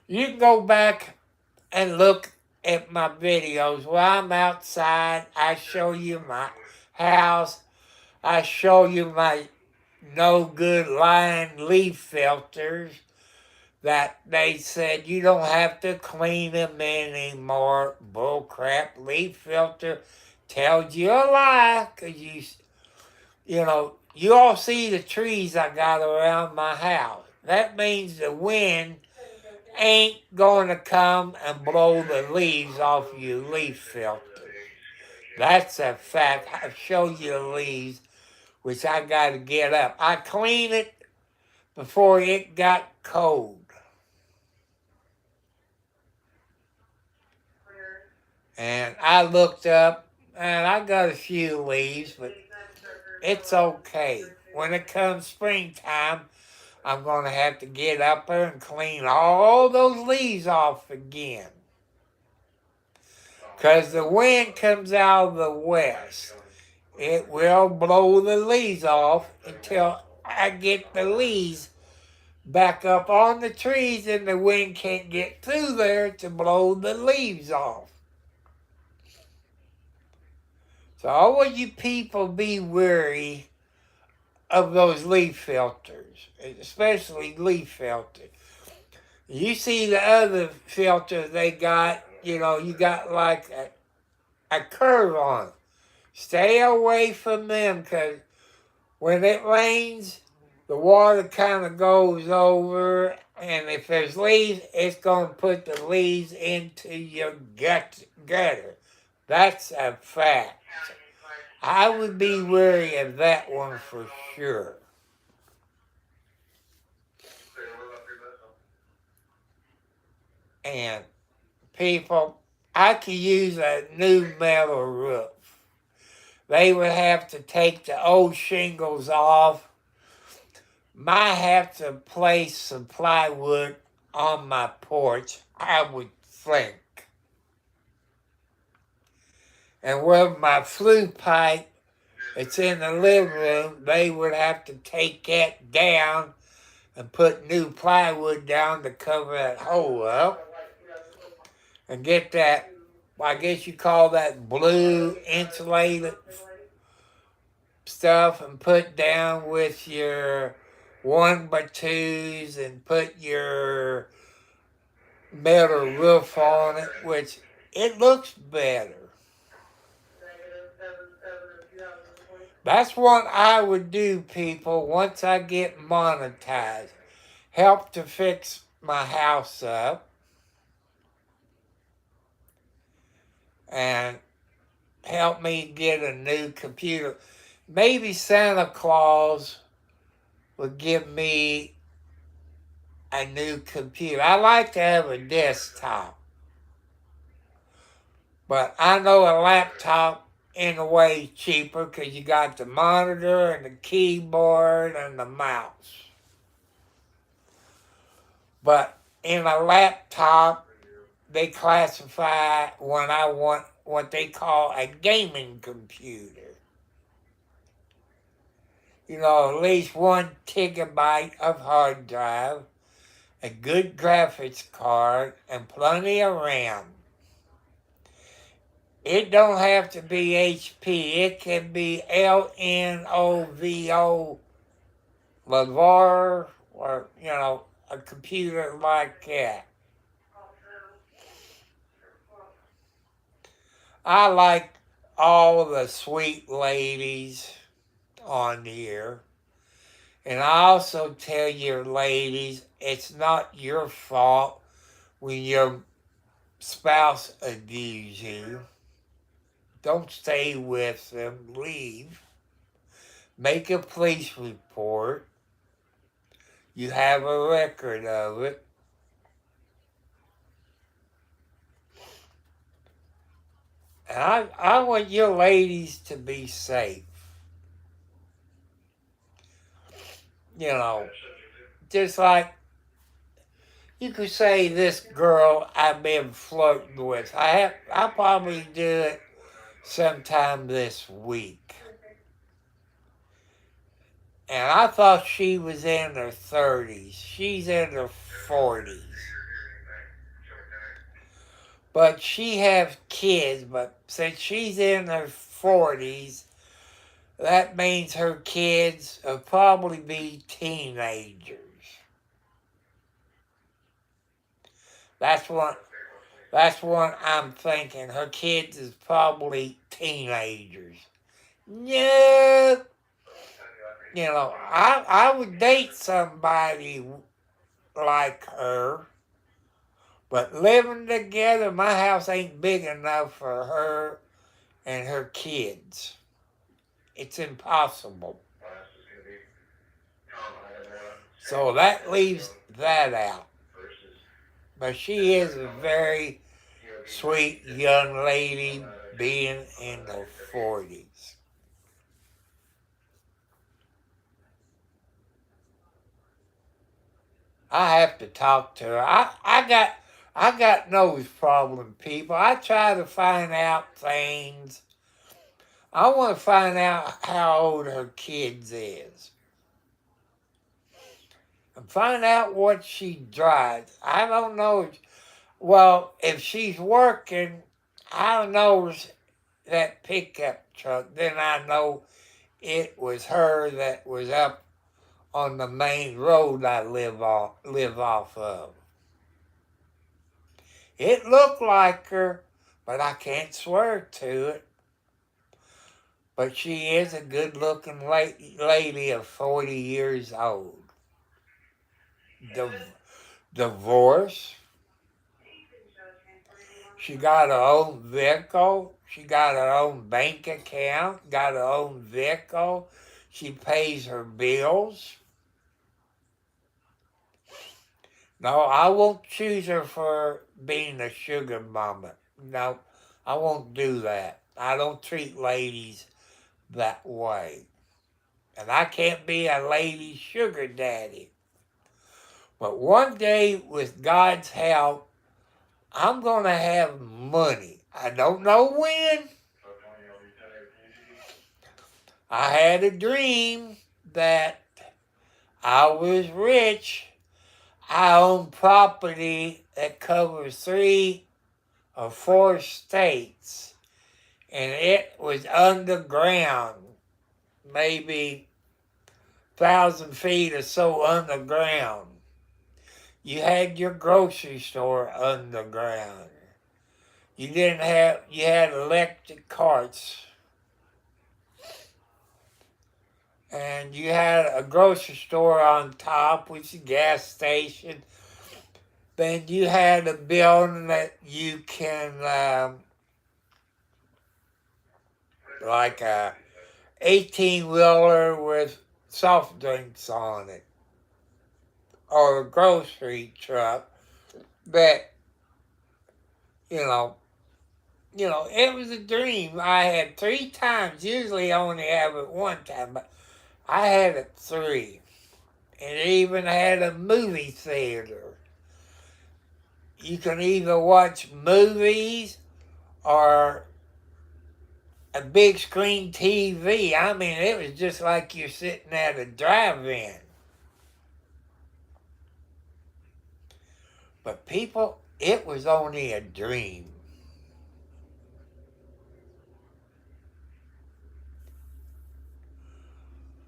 You can go back and look at my videos where I'm outside. I show you my house. I show you my no good lying leaf filters that they said you don't have to clean them anymore. Bull crap. Leaf filter tells you a lie, because you all see the trees I got around my house. That means the wind ain't going to come and blow the leaves off your leaf filter. That's a fact. I show you the leaves, which I got to get up. I clean it before it got cold. And I looked up, and I got a few leaves, but it's okay. When it comes springtime, I'm going to have to get up there and clean all those leaves off again. Because the wind comes out of the west. It will blow the leaves off until I get the leaves back up on the trees, and the wind can't get through there to blow the leaves off. So all of you people be wary of those leaf filters, especially leaf filters. You see the other filters they got, you got like a curve on it. Stay away from them, because when it rains, the water kind of goes over, and if there's leaves, it's going to put the leaves into your gutter. That's a fact. I would be wary of that one for sure. And people, I could use a new metal roof. They would have to take the old shingles off. Might have to place some plywood on my porch, I would think. And with my flue pipe, it's in the living room, they would have to take that down and put new plywood down to cover that hole up. And get that, I guess you call that blue insulated stuff, and put down with your 1x2s and put your metal roof on it, which it looks better. That's what I would do, people, once I get monetized. Help to fix my house up. And help me get a new computer. Maybe Santa Claus would give me a new computer. I like to have a desktop. But I know a laptop in a way cheaper because you got the monitor and the keyboard and the mouse. But in a laptop, they classify when I want what they call a gaming computer. You know, at least 1 gigabyte of hard drive, a good graphics card, and plenty of RAM. It don't have to be HP. It can be Lenovo, Lavar, or, you know, a computer like that. I like all the sweet ladies on here. And I also tell your ladies, it's not your fault when your spouse abuses you. Don't stay with them. Leave. Make a police report. You have a record of it. And I want your ladies to be safe. You know, just like you could say this girl I've been flirting with. I'll probably do it sometime this week. And I thought she was in her 30s. She's in her 40s. But she has kids, but since she's in her 40s, that means her kids will probably be teenagers. That's what I'm thinking. Her kids is probably teenagers. No. You know, I would date somebody like her. But living together, my house ain't big enough for her and her kids. It's impossible. So that leaves that out. But she is a very sweet young lady being in her 40s. I have to talk to her. I got nose problem, people. I try to find out things. I want to find out how old her kids is. And find out what she drives. I don't know. Well, if she's working, I know that pickup truck. Then I know it was her that was up on the main road I live off of. It looked like her, but I can't swear to it. But she is a good-looking lady of 40 years old. Divorced. She got her own vehicle. She got her own bank account. Got her own vehicle. She pays her bills. No, I won't choose her for being a sugar mama. No, I won't do that. I don't treat ladies that way. And I can't be a lady sugar daddy. But one day, with God's help, I'm going to have money. I don't know when. I had a dream that I was rich. I own property that covers 3 or 4 states, and it was underground, maybe 1,000 feet or so underground. You had your grocery store underground. You had electric carts. And you had a grocery store on top, which is a gas station. Then you had a building that you can, like a 18-wheeler with soft drinks on it. Or a grocery truck that, you it was a dream I had 3 times. Usually I only have it 1 time, but I had it 3. And it even had a movie theater. You can either watch movies or a big screen TV. I mean, it was just like you're sitting at a drive-in. But people, it was only a dream.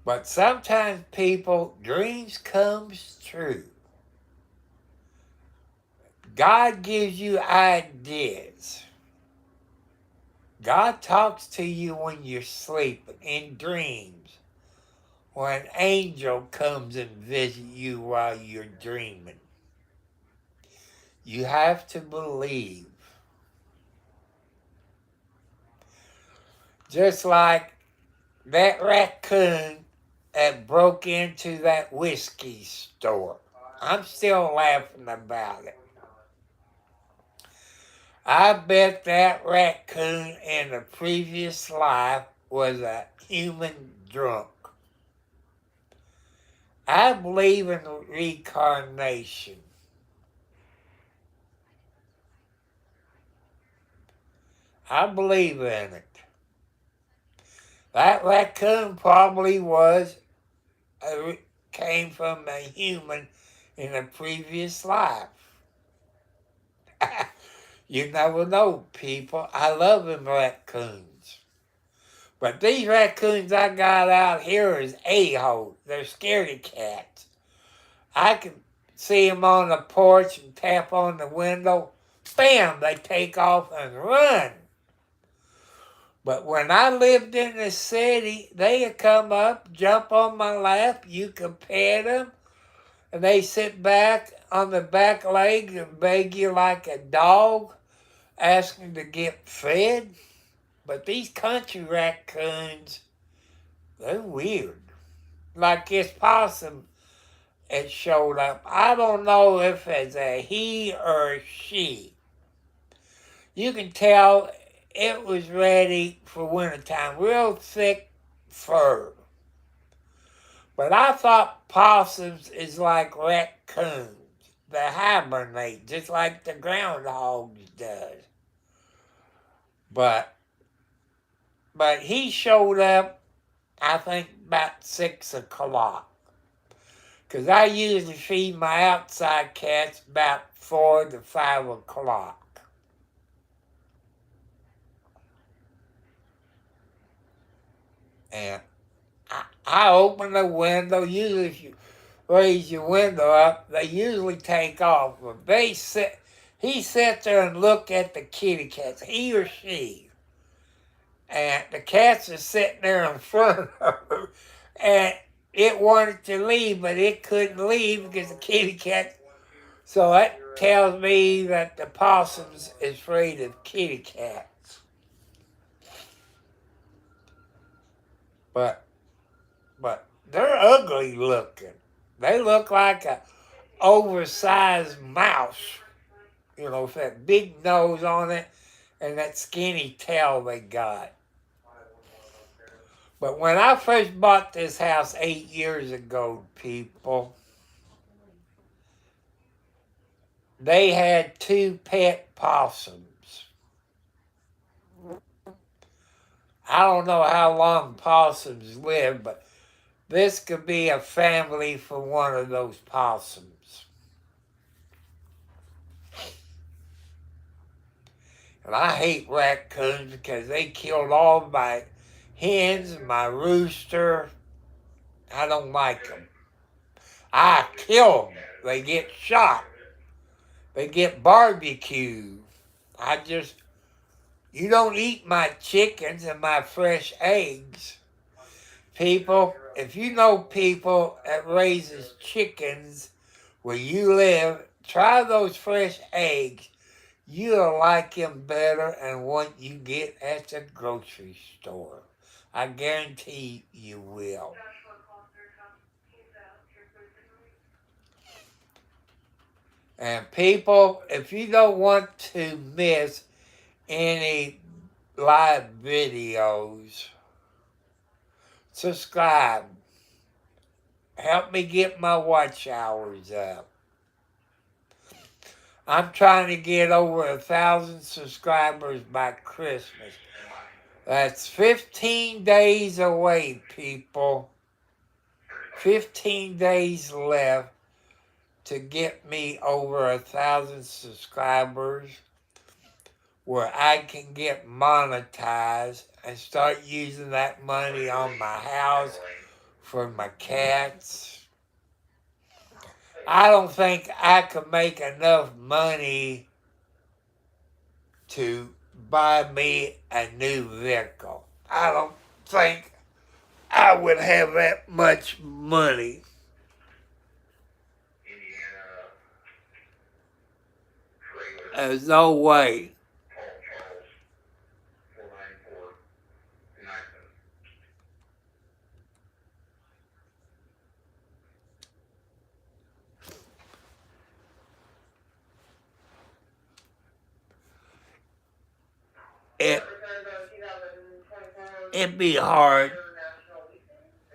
But sometimes people, dreams comes true. God gives you ideas. God talks to you when you're sleeping, in dreams, or an angel comes and visits you while you're dreaming. You have to believe. Just like that raccoon that broke into that whiskey store. I'm still laughing about it. I bet that raccoon in a previous life was a human drunk. I believe in reincarnation. I believe in it. That raccoon probably came from a human in a previous life. You never know, people. I love them raccoons. But these raccoons I got out here is a-holes. They're scaredy cats. I can see them on the porch and tap on the window. Bam! They take off and run. But when I lived in the city, they'd come up, jump on my lap. You can pet them. And they sit back on the back legs and beg you like a dog, asking to get fed. But these country raccoons, they're weird. Like this possum that showed up. I don't know if it's a he or a she. You can tell it was ready for wintertime. Real thick fur. But I thought possums is like raccoons. They hibernate just like the groundhogs does. But he showed up, I think, about 6 o'clock. Because I usually feed my outside cats about 4 to 5 o'clock. And I open the window. Usually if you raise your window up, they usually take off. But he sits there and look at the kitty cats, he or she. And the cats are sitting there in front of her. And it wanted to leave, but it couldn't leave because the kitty cat. So that tells me that the possums is afraid of kitty cats. But they're ugly looking. They look like a oversized mouse. With that big nose on it and that skinny tail they got. But when I first bought this house 8 years ago, people, they had 2 pet possums. I don't know how long possums live, but this could be a family for one of those possums. And I hate raccoons because they killed all my hens, my rooster. I don't like them. I kill them. They get shot. They get barbecued. You don't eat my chickens and my fresh eggs. People, if you know people that raises chickens where you live, try those fresh eggs. You'll like them better than what you get at the grocery store. I guarantee you will. And people, if you don't want to miss any live videos, subscribe. Help me get my watch hours up. I'm trying to get over 1,000 subscribers by Christmas. That's 15 days away, people. 15 days left to get me over 1,000 subscribers where I can get monetized and start using that money on my house for my cats. I don't think I could make enough money to buy me a new vehicle. I don't think I would have that much money. There's no way. It'd be hard,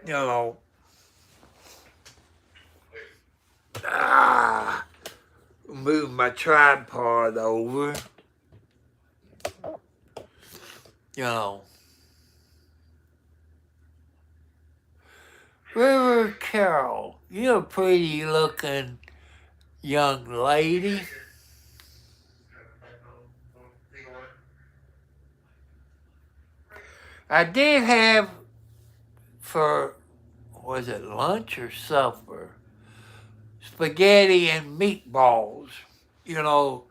you know. Move my tripod over. You know. River Carol, you're a pretty looking young lady. I did have for, was it lunch or supper? Spaghetti and meatballs. You know,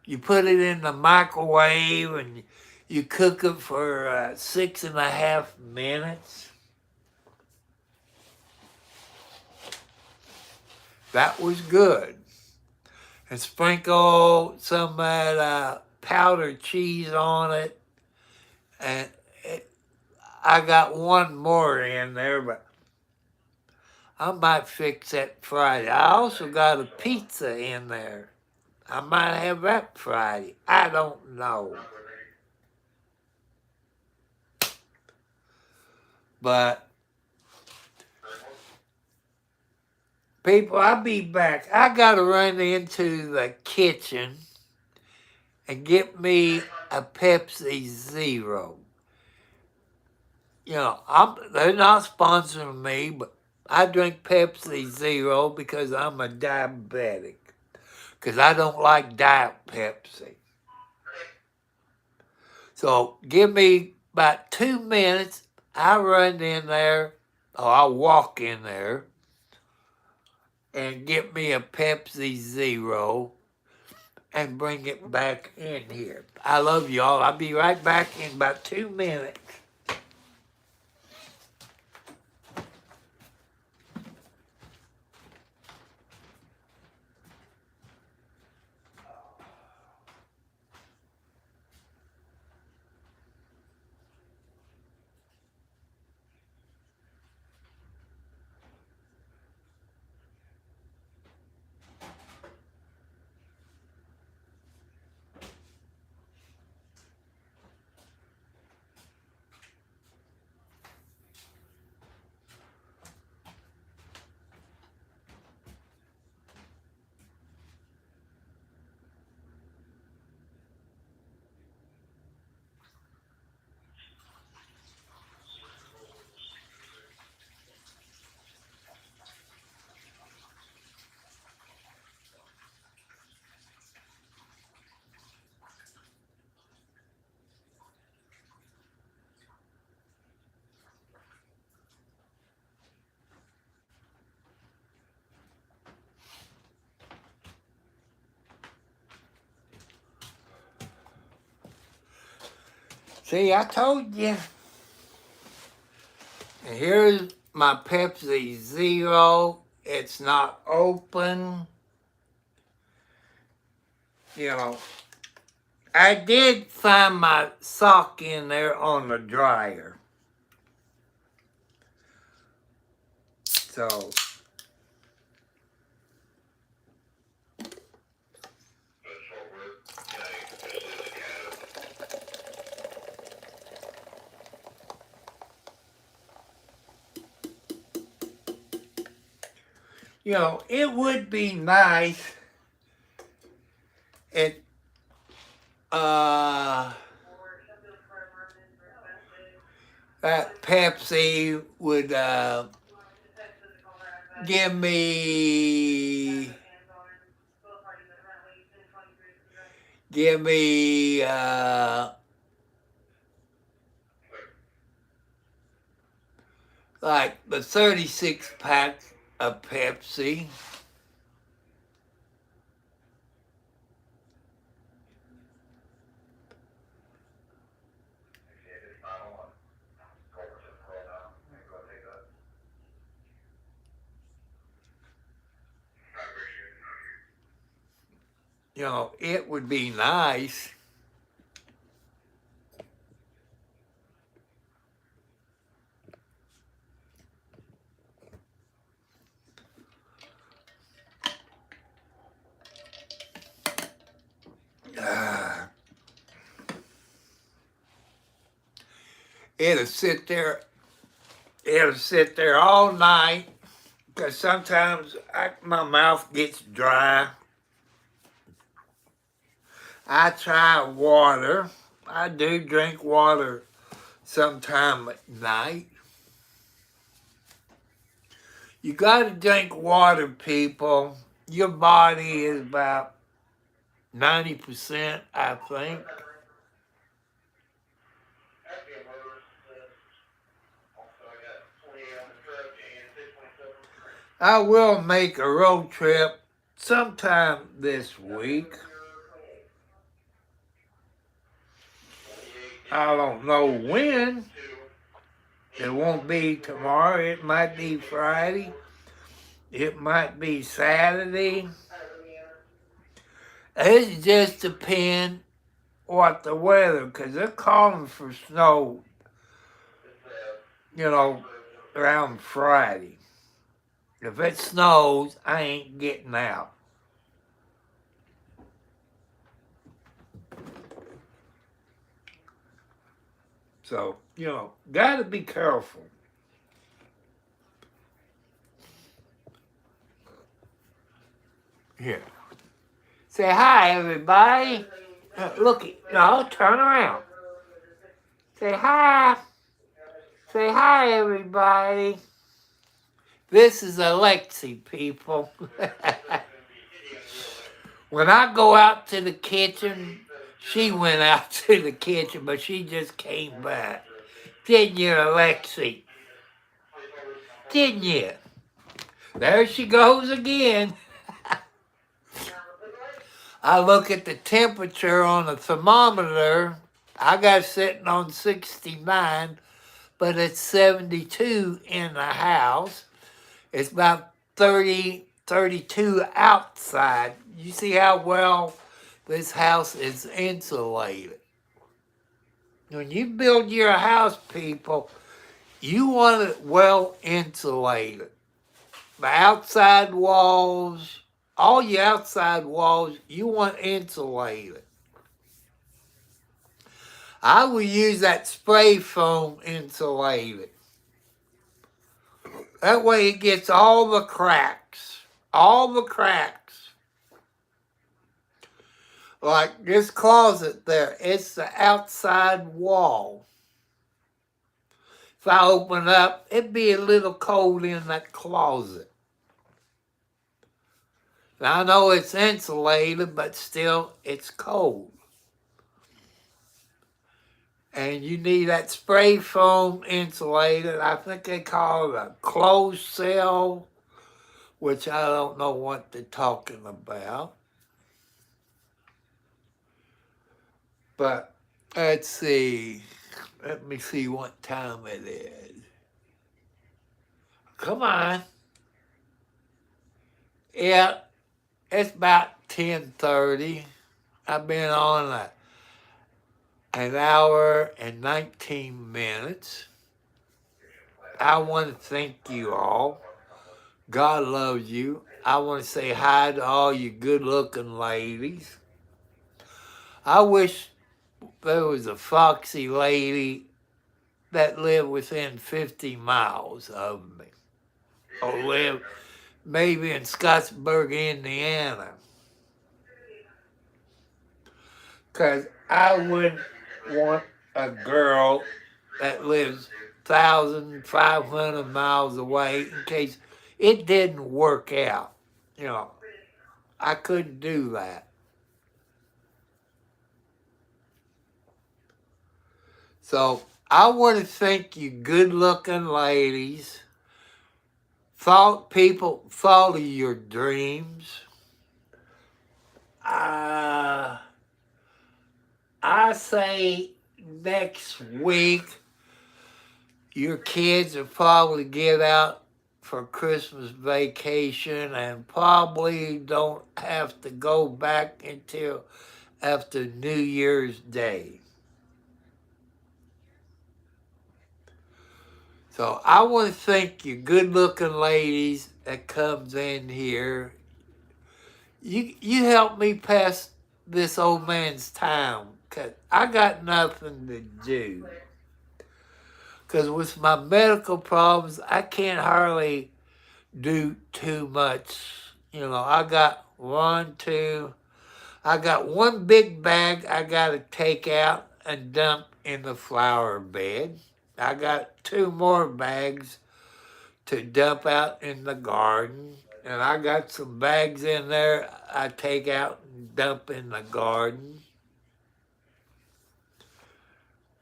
you put it in the microwave and you cook it for 6.5 minutes. That was good. And sprinkle some of that powdered cheese on it. And I got one more in there, but I might fix that Friday. I also got a pizza in there. I might have that Friday. I don't know. But, people, I'll be back. I got to run into the kitchen and get me a Pepsi Zero. You know, they're not sponsoring me, but I drink Pepsi Zero because I'm a diabetic. Because I don't like Diet Pepsi. So give me about 2 minutes. I run in there, or I'll walk in there and get me a Pepsi Zero and bring it back in here. I love y'all. I'll be right back in about 2 minutes. See, I told you. And here's my Pepsi Zero. It's not open. You know, I did find my sock in there on the dryer. So, You know, it would be nice if that Pepsi would give me like the 36 pack of Pepsi. You know, it would be nice. It'll sit there all night, because sometimes my mouth gets dry. I try water. I do drink water sometime at night. You got to drink water, people. Your body is about 90%, I think. I will make a road trip sometime this week. I don't know when. It won't be tomorrow. It might be Friday. It might be Saturday. It just depends what the weather, because they're calling for snow, you know, around Friday. If it snows, I ain't getting out. So, you know, gotta be careful. Here. Say hi, everybody. Look, no, turn around. Say hi. Say hi, everybody. This is Alexi, people. When I go out to the kitchen, she went out to the kitchen, but she just came back. Didn't you, Alexi? Didn't you? There she goes again. I look at the temperature on the thermometer. I got it sitting on 69, but it's 72 in the house. It's about 30, 32 outside. You see how well this house is insulated. When you build your house, people, you want it well insulated. The outside walls, all your outside walls, you want insulated. I will use that spray foam insulated. That way it gets all the cracks. All the cracks. Like this closet there, it's the outside wall. If I open up, it'd be a little cold in that closet. Now I know it's insulated, but still it's cold. And you need that spray foam insulated. I think they call it a closed cell, which I don't know what they're talking about. But let's see. Let me see what time it is. Come on. Yeah, it's about 10:30. I've been on an hour and 19 minutes. I want to thank you all. God loves you. I want to say hi to all you good-looking ladies. I wish there was a foxy lady that lived within 50 miles of me, or lived maybe in Scottsburg, Indiana. Because I wouldn't want a girl that lives 1,500 miles away in case it didn't work out. You know, I couldn't do that. So I want to thank you good looking ladies. People follow your dreams. I say next week your kids will probably get out for Christmas vacation and probably don't have to go back until after New Year's Day. So I want to thank you good looking ladies that comes in here. You help me pass this old man's time because I got nothing to do. Because with my medical problems, I can't hardly do too much. You know, I got one big bag I got to take out and dump in the flower bed. I got 2 more bags to dump out in the garden. And I got some bags in there I take out and dump in the garden.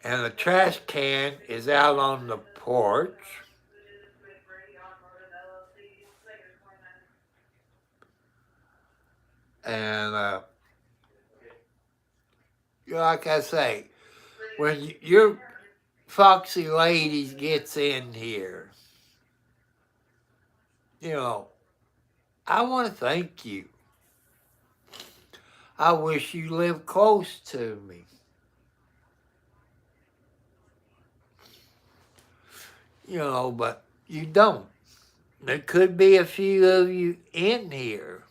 And the trash can is out on the porch. And like I say, when your foxy ladies gets in here, you know, I want to thank you. I wish you lived close to me. You know, but you don't. There could be a few of you in here.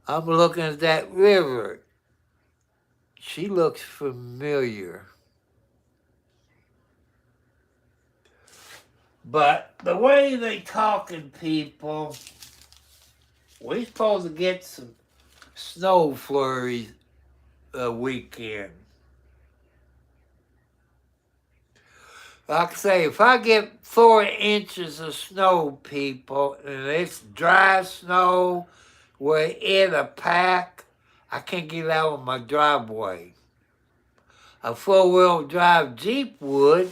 I'm looking at that river. She looks familiar. But the way they talking, people, we're supposed to get some snow flurries a weekend. Like I say, if I get 4 inches of snow, people, and it's dry snow, we're in a pack, I can't get out of my driveway. A 4-wheel drive Jeep would,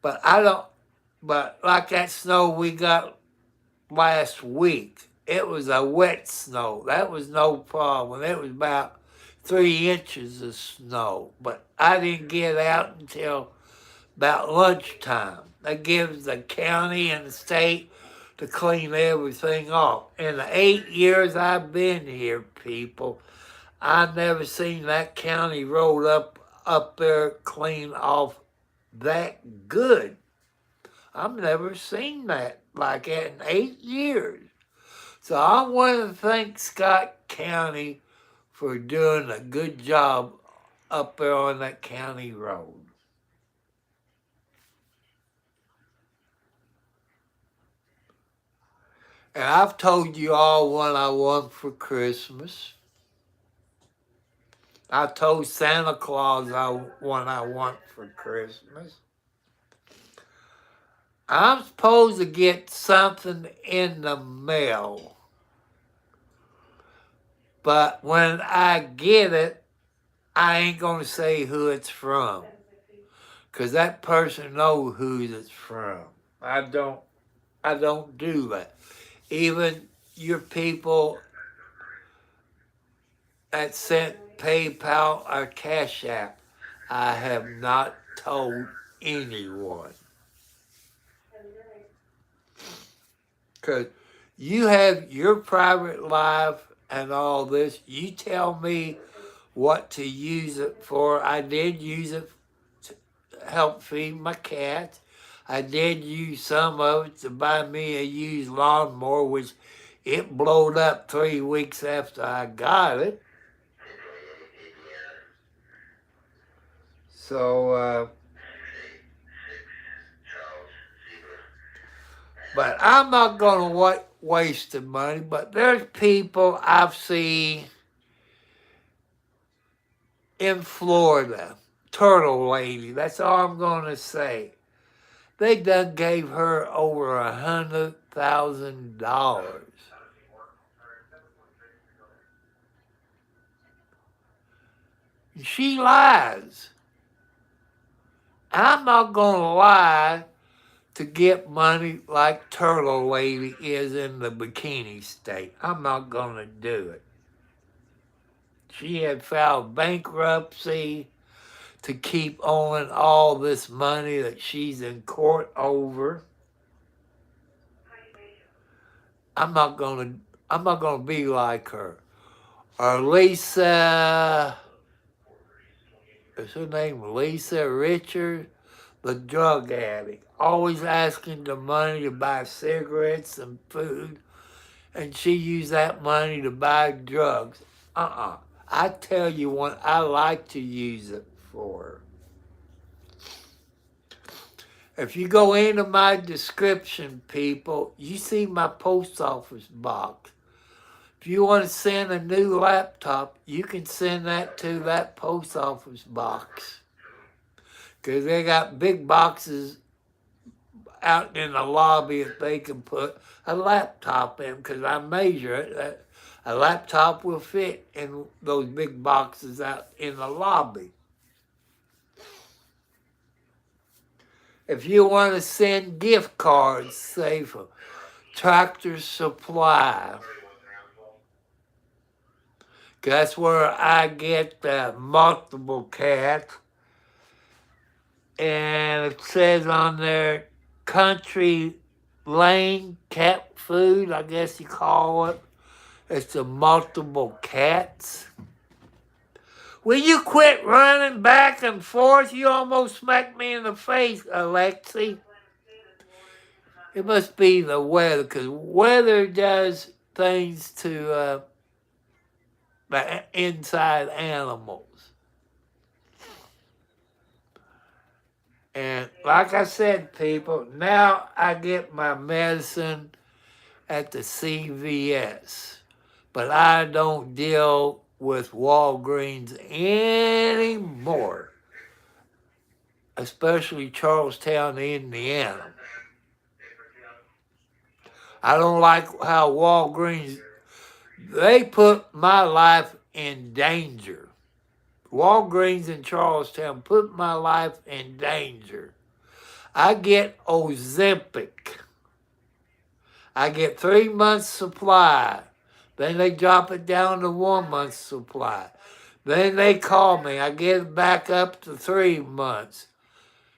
but I don't. But like that snow we got last week, it was a wet snow. That was no problem. It was about 3 inches of snow, but I didn't get out until about lunchtime. That gives the county and the state to clean everything off. In the 8 years I've been here, people, I've never seen that county road up there clean off that good. I've never seen that like that in 8 years. So I want to thank Scott County for doing a good job up there on that county road. And I've told you all what I want for Christmas. I told Santa Claus what I want for Christmas. I'm supposed to get something in the mail. But when I get it, I ain't going to say who it's from. Because that person knows who it's from. I don't do that. Even your people that sent PayPal or Cash App, I have not told anyone. Because you have your private life and all this. You tell me what to use it for. I did use it to help feed my cat. I did use some of it to buy me a used lawnmower, which it blowed up 3 weeks after I got it. So, But I'm not going to waste the money. But there's people I've seen in Florida, Turtle Lady, that's all I'm going to say. They done gave her over $100,000. She lies. I'm not going to lie to get money like Turtle Lady is in the Bikini State. I'm not going to do it. She had filed bankruptcy to keep owing all this money that she's in court over. I'm not gonna be like her. Or Lisa, is her name Lisa Richard, the drug addict, always asking the money to buy cigarettes and food, and she used that money to buy drugs. I tell you what I like to use it for. If you go into my description, people, you see my post office box. If you want to send a new laptop, you can send that to that post office box. Because they got big boxes out in the lobby that they can put a laptop in, because I measure it. A laptop will fit in those big boxes out in the lobby. If you want to send gift cards, say for Tractor Supply, that's where I get multiple cats. And it says on there, Country Lane cat food, I guess you call it. It's the multiple cats. Will you quit running back and forth? You almost smacked me in the face, Alexi. It must be the weather, because weather does things to the inside animals. And like I said, people, now I get my medicine at the CVS. But I don't deal with Walgreens anymore, especially Charlestown, Indiana. I don't like how Walgreens, they put my life in danger. Walgreens in Charlestown put my life in danger. I get Ozempic. I get 3 months supply. Then they drop it down to 1 month supply. Then they call me. I get it back up to 3 months.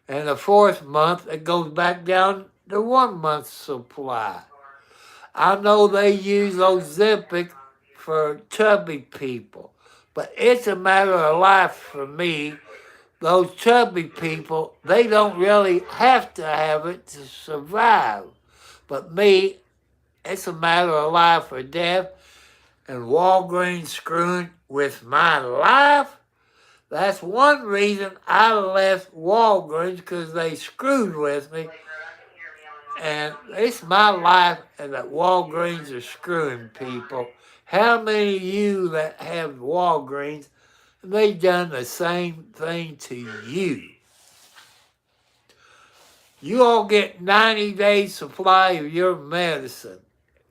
And the 4th month, it goes back down to 1 month supply. I know they use Ozempic for chubby people, but it's a matter of life for me. Those chubby people, they don't really have to have it to survive. But me, it's a matter of life or death. And Walgreens screwing with my life. That's one reason I left Walgreens, because they screwed with me. And it's my life, and that Walgreens are screwing people. How many of you that have Walgreens, they done the same thing to you? You all get 90 days supply of your medicine,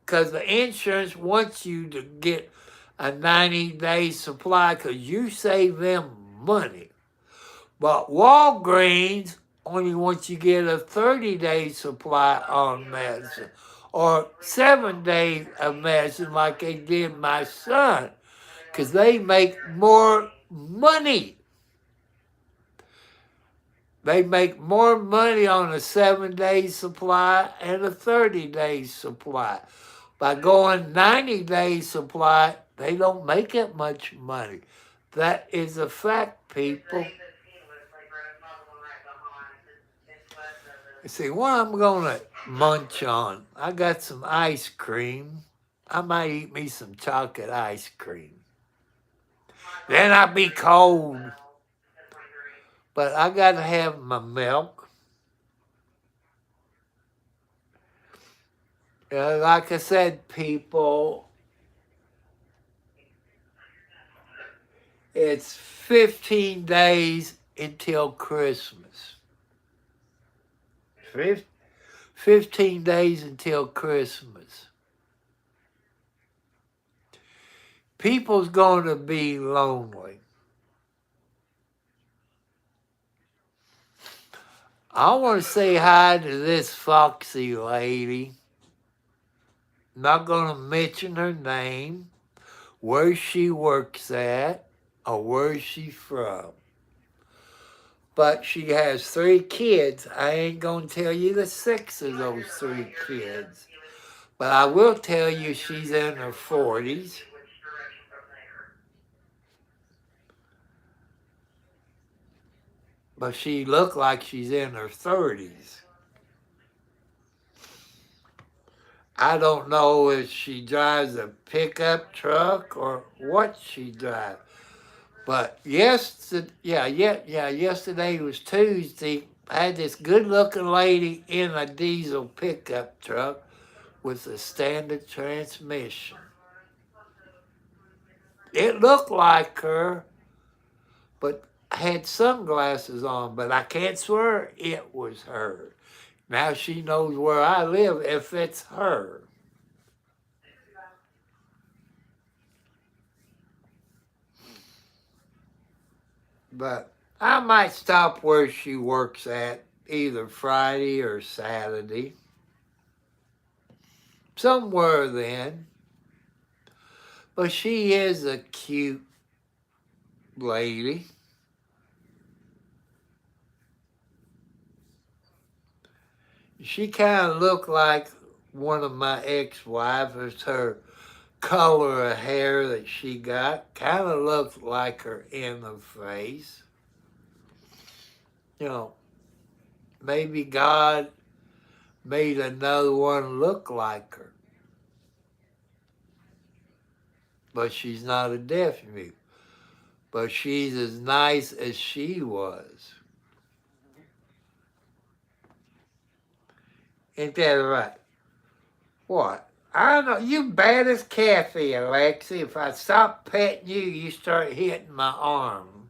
because the insurance wants you to get a 90-day supply because you save them money. But Walgreens only wants you to get a 30-day supply on medicine, or 7 days of medicine like they did my son, because they make more money. They make more money on a 7-day supply and a 30-day supply. By going 90-day supply, they don't make that much money. That is a fact, people. See, what I'm going to munch on, I got some ice cream. I might eat me some chocolate ice cream. Then I'll be cold. But I got to have my milk. Like I said, people, it's 15 days until Christmas. 15 days until Christmas. People's going to be lonely. I want to say hi to this foxy lady. Not going to mention her name, where she works at, or where she's from. But she has 3 kids. I ain't going to tell you the sex of those 3 kids. But I will tell you she's in her 40s. But she looked like she's in her 30s. I don't know if she drives a pickup truck or what she drives. But yesterday was Tuesday. I had this good-looking lady in a diesel pickup truck with a standard transmission. It looked like her, but had sunglasses on, but I can't swear it was her. Now she knows where I live if it's her. But I might stop where she works at either Friday or Saturday. Somewhere then. But she is a cute lady. She kind of looked like one of my ex-wives. It's her color of hair that she got. Kind of looked like her in the face. You know, maybe God made another one look like her. But she's not a deaf mute. But she's as nice as she was. Ain't that right? What? I don't know. You bad as Kathy, Alexi. If I stop petting you, you start hitting my arm.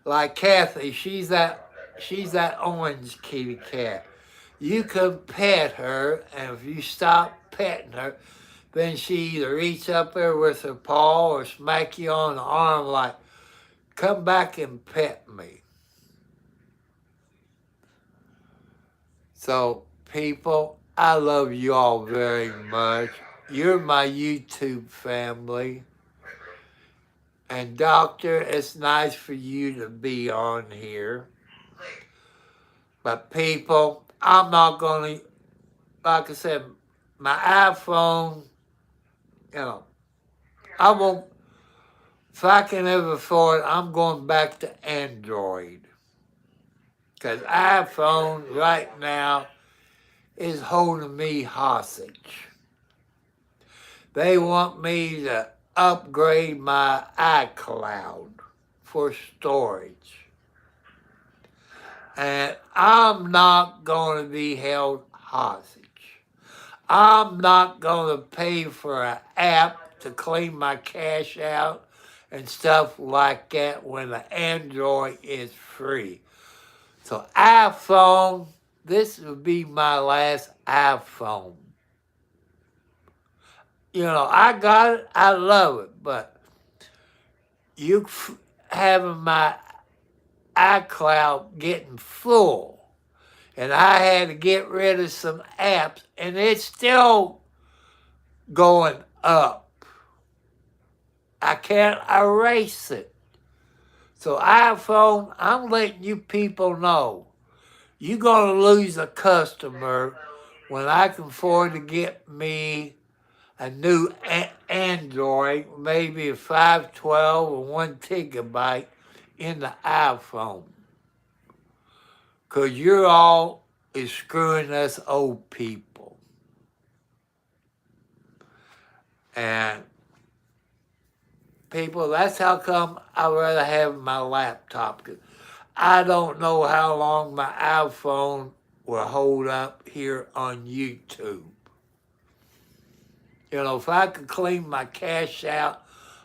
Like Kathy, she's that orange kitty cat. You can pet her, and if you stop petting her, then she either reach up there with her paw or smack you on the arm like, come back and pet me. So, people, I love you all very much. You're my YouTube family. And Doctor, it's nice for you to be on here. But people, I'm not going to, like I said, my iPhone, I won't, if I can ever afford it, I'm going back to Android. Because iPhone right now is holding me hostage. They want me to upgrade my iCloud for storage. And I'm not going to be held hostage. I'm not going to pay for an app to clean my cash out and stuff like that when the Android is free. So iPhone, this will be my last iPhone. I got it, I love it, but you having my iCloud getting full, and I had to get rid of some apps, and it's still going up. I can't erase it. So iPhone, I'm letting you people know, you're going to lose a customer when I can afford to get me a new Android, maybe a 512 or 1 gigabyte in the iPhone. Because you're all is screwing us old people. And people, that's how come I'd rather have my laptop. 'Cause I don't know how long my iPhone will hold up here on YouTube. You know, if I could clean my cash out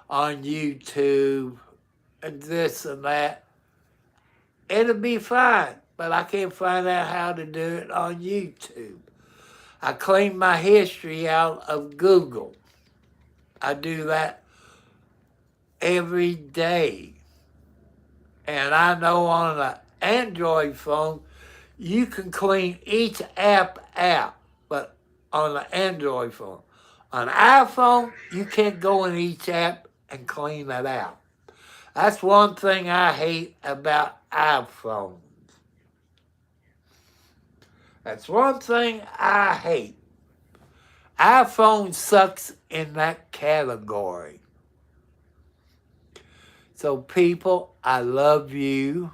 on YouTube and this and that, it'll be fine. But I can't find out how to do it on YouTube. I clean my history out of Google. I do that every day. And I know on an Android phone, you can clean each app out, but on the Android phone. On iPhone, you can't go in each app and clean it out. That's one thing I hate about iPhone. That's one thing I hate. iPhone sucks in that category. So people, I love you.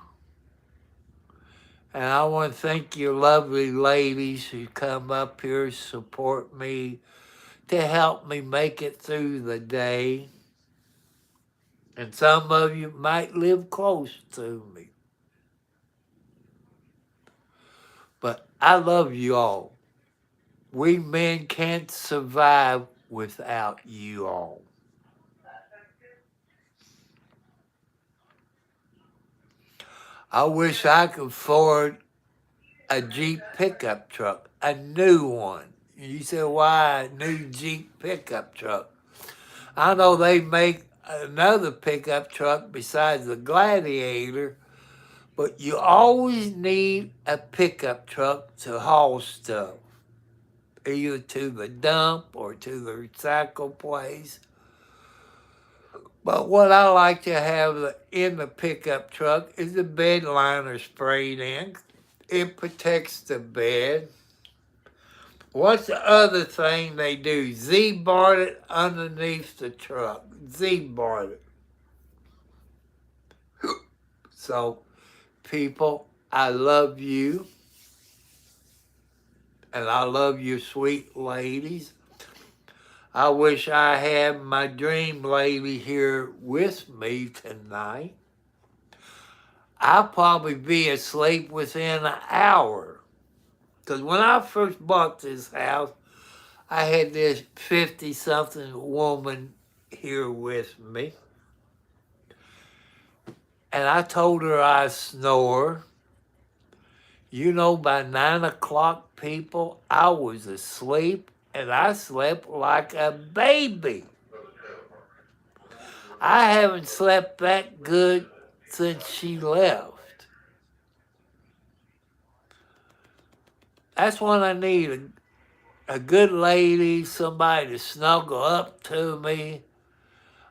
And I want to thank you lovely ladies who come up here, support me, to help me make it through the day. And some of you might live close to me. But I love you all. We men can't survive without you all. I wish I could afford a Jeep pickup truck, a new one. You said, why a new Jeep pickup truck? I know they make another pickup truck besides the Gladiator, but you always need a pickup truck to haul stuff, either to the dump or to the recycle place. But what I like to have in the pickup truck is the bed liner sprayed in. It protects the bed. What's the other thing they do? Z-bar it underneath the truck. Z-bar it. So, people, I love you. And I love you, sweet ladies. I wish I had my dream lady here with me tonight. I'll probably be asleep within an hour. Because when I first bought this house, I had this 50-something woman here with me. And I told her I snore. You know, by 9 o'clock, people, I was asleep. And I slept like a baby. I haven't slept that good since she left. That's when I need a good lady, somebody to snuggle up to me.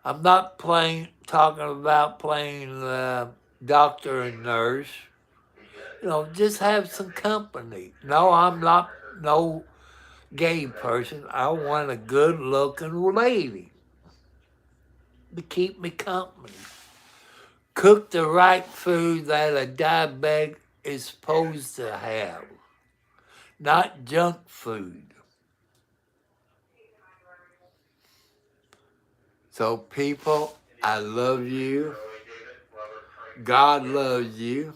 I'm not talking about playing doctor and nurse. You know, just have some company. No, I'm not no gay person. I want a good-looking lady to keep me company. Cook the right food that a diabetic is supposed to have, not junk food. So people, I love you. God loves you.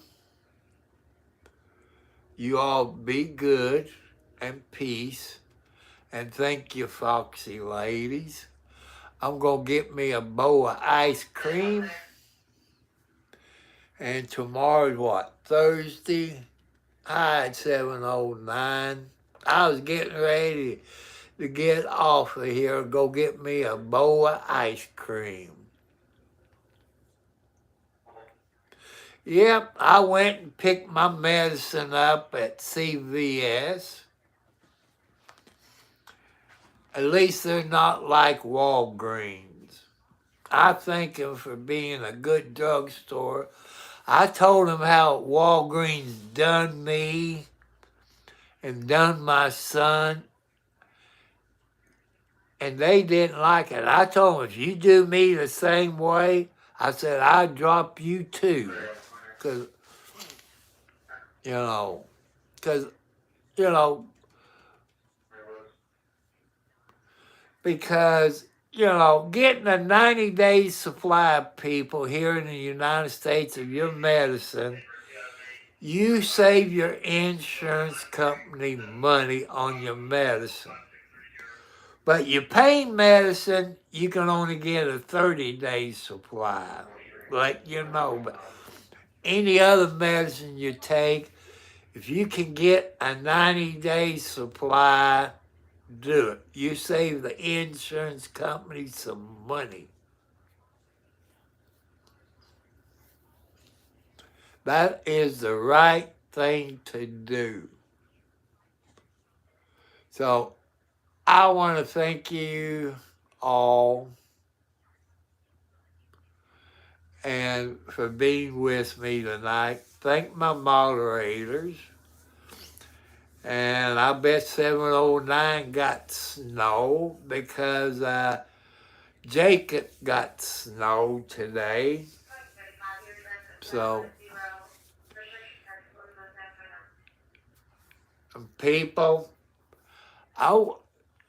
You all be good and peace. And thank you, foxy ladies. I'm going to get me a bowl of ice cream. And tomorrow's what? Thursday? I had 7:09. I was getting ready to get off of here, go get me a bowl of ice cream. Yep, I went and picked my medicine up at CVS. At least they're not like Walgreens. I thank them for being a good drugstore. I told them how Walgreens done me and done my son, and they didn't like it. I told them, if you do me the same way, I said, I'd drop you too. Because, getting a 90-day supply of people here in the United States of your medicine, You save your insurance company money on your medicine. But your pain medicine, you can only get a 30-day supply. Let you know. But any other medicine you take, if you can get a 90-day supply, do it. You save the insurance company some money. That is the right thing to do. So I want to thank you all and for being with me tonight. Thank my moderators. And I bet 709 got snow because Jacob got snow today. So, people,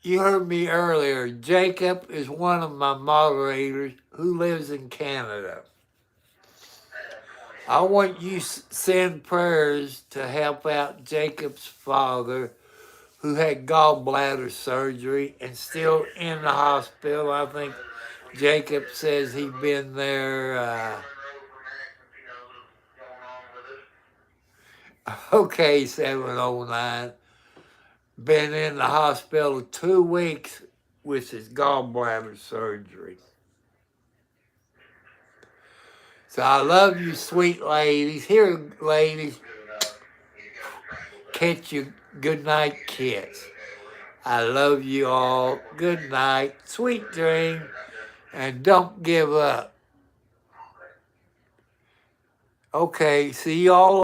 you heard me earlier. Jacob is one of my moderators who lives in Canada. I want you to send prayers to help out Jacob's father, who had gallbladder surgery and still in the hospital. I think Jacob says he's been there. Okay, 709. Been in the hospital 2 weeks with his gallbladder surgery. So I love you, sweet ladies. Here, ladies, catch your good night kiss. I love you all. Good night. Sweet dream. And don't give up. Okay, see you all.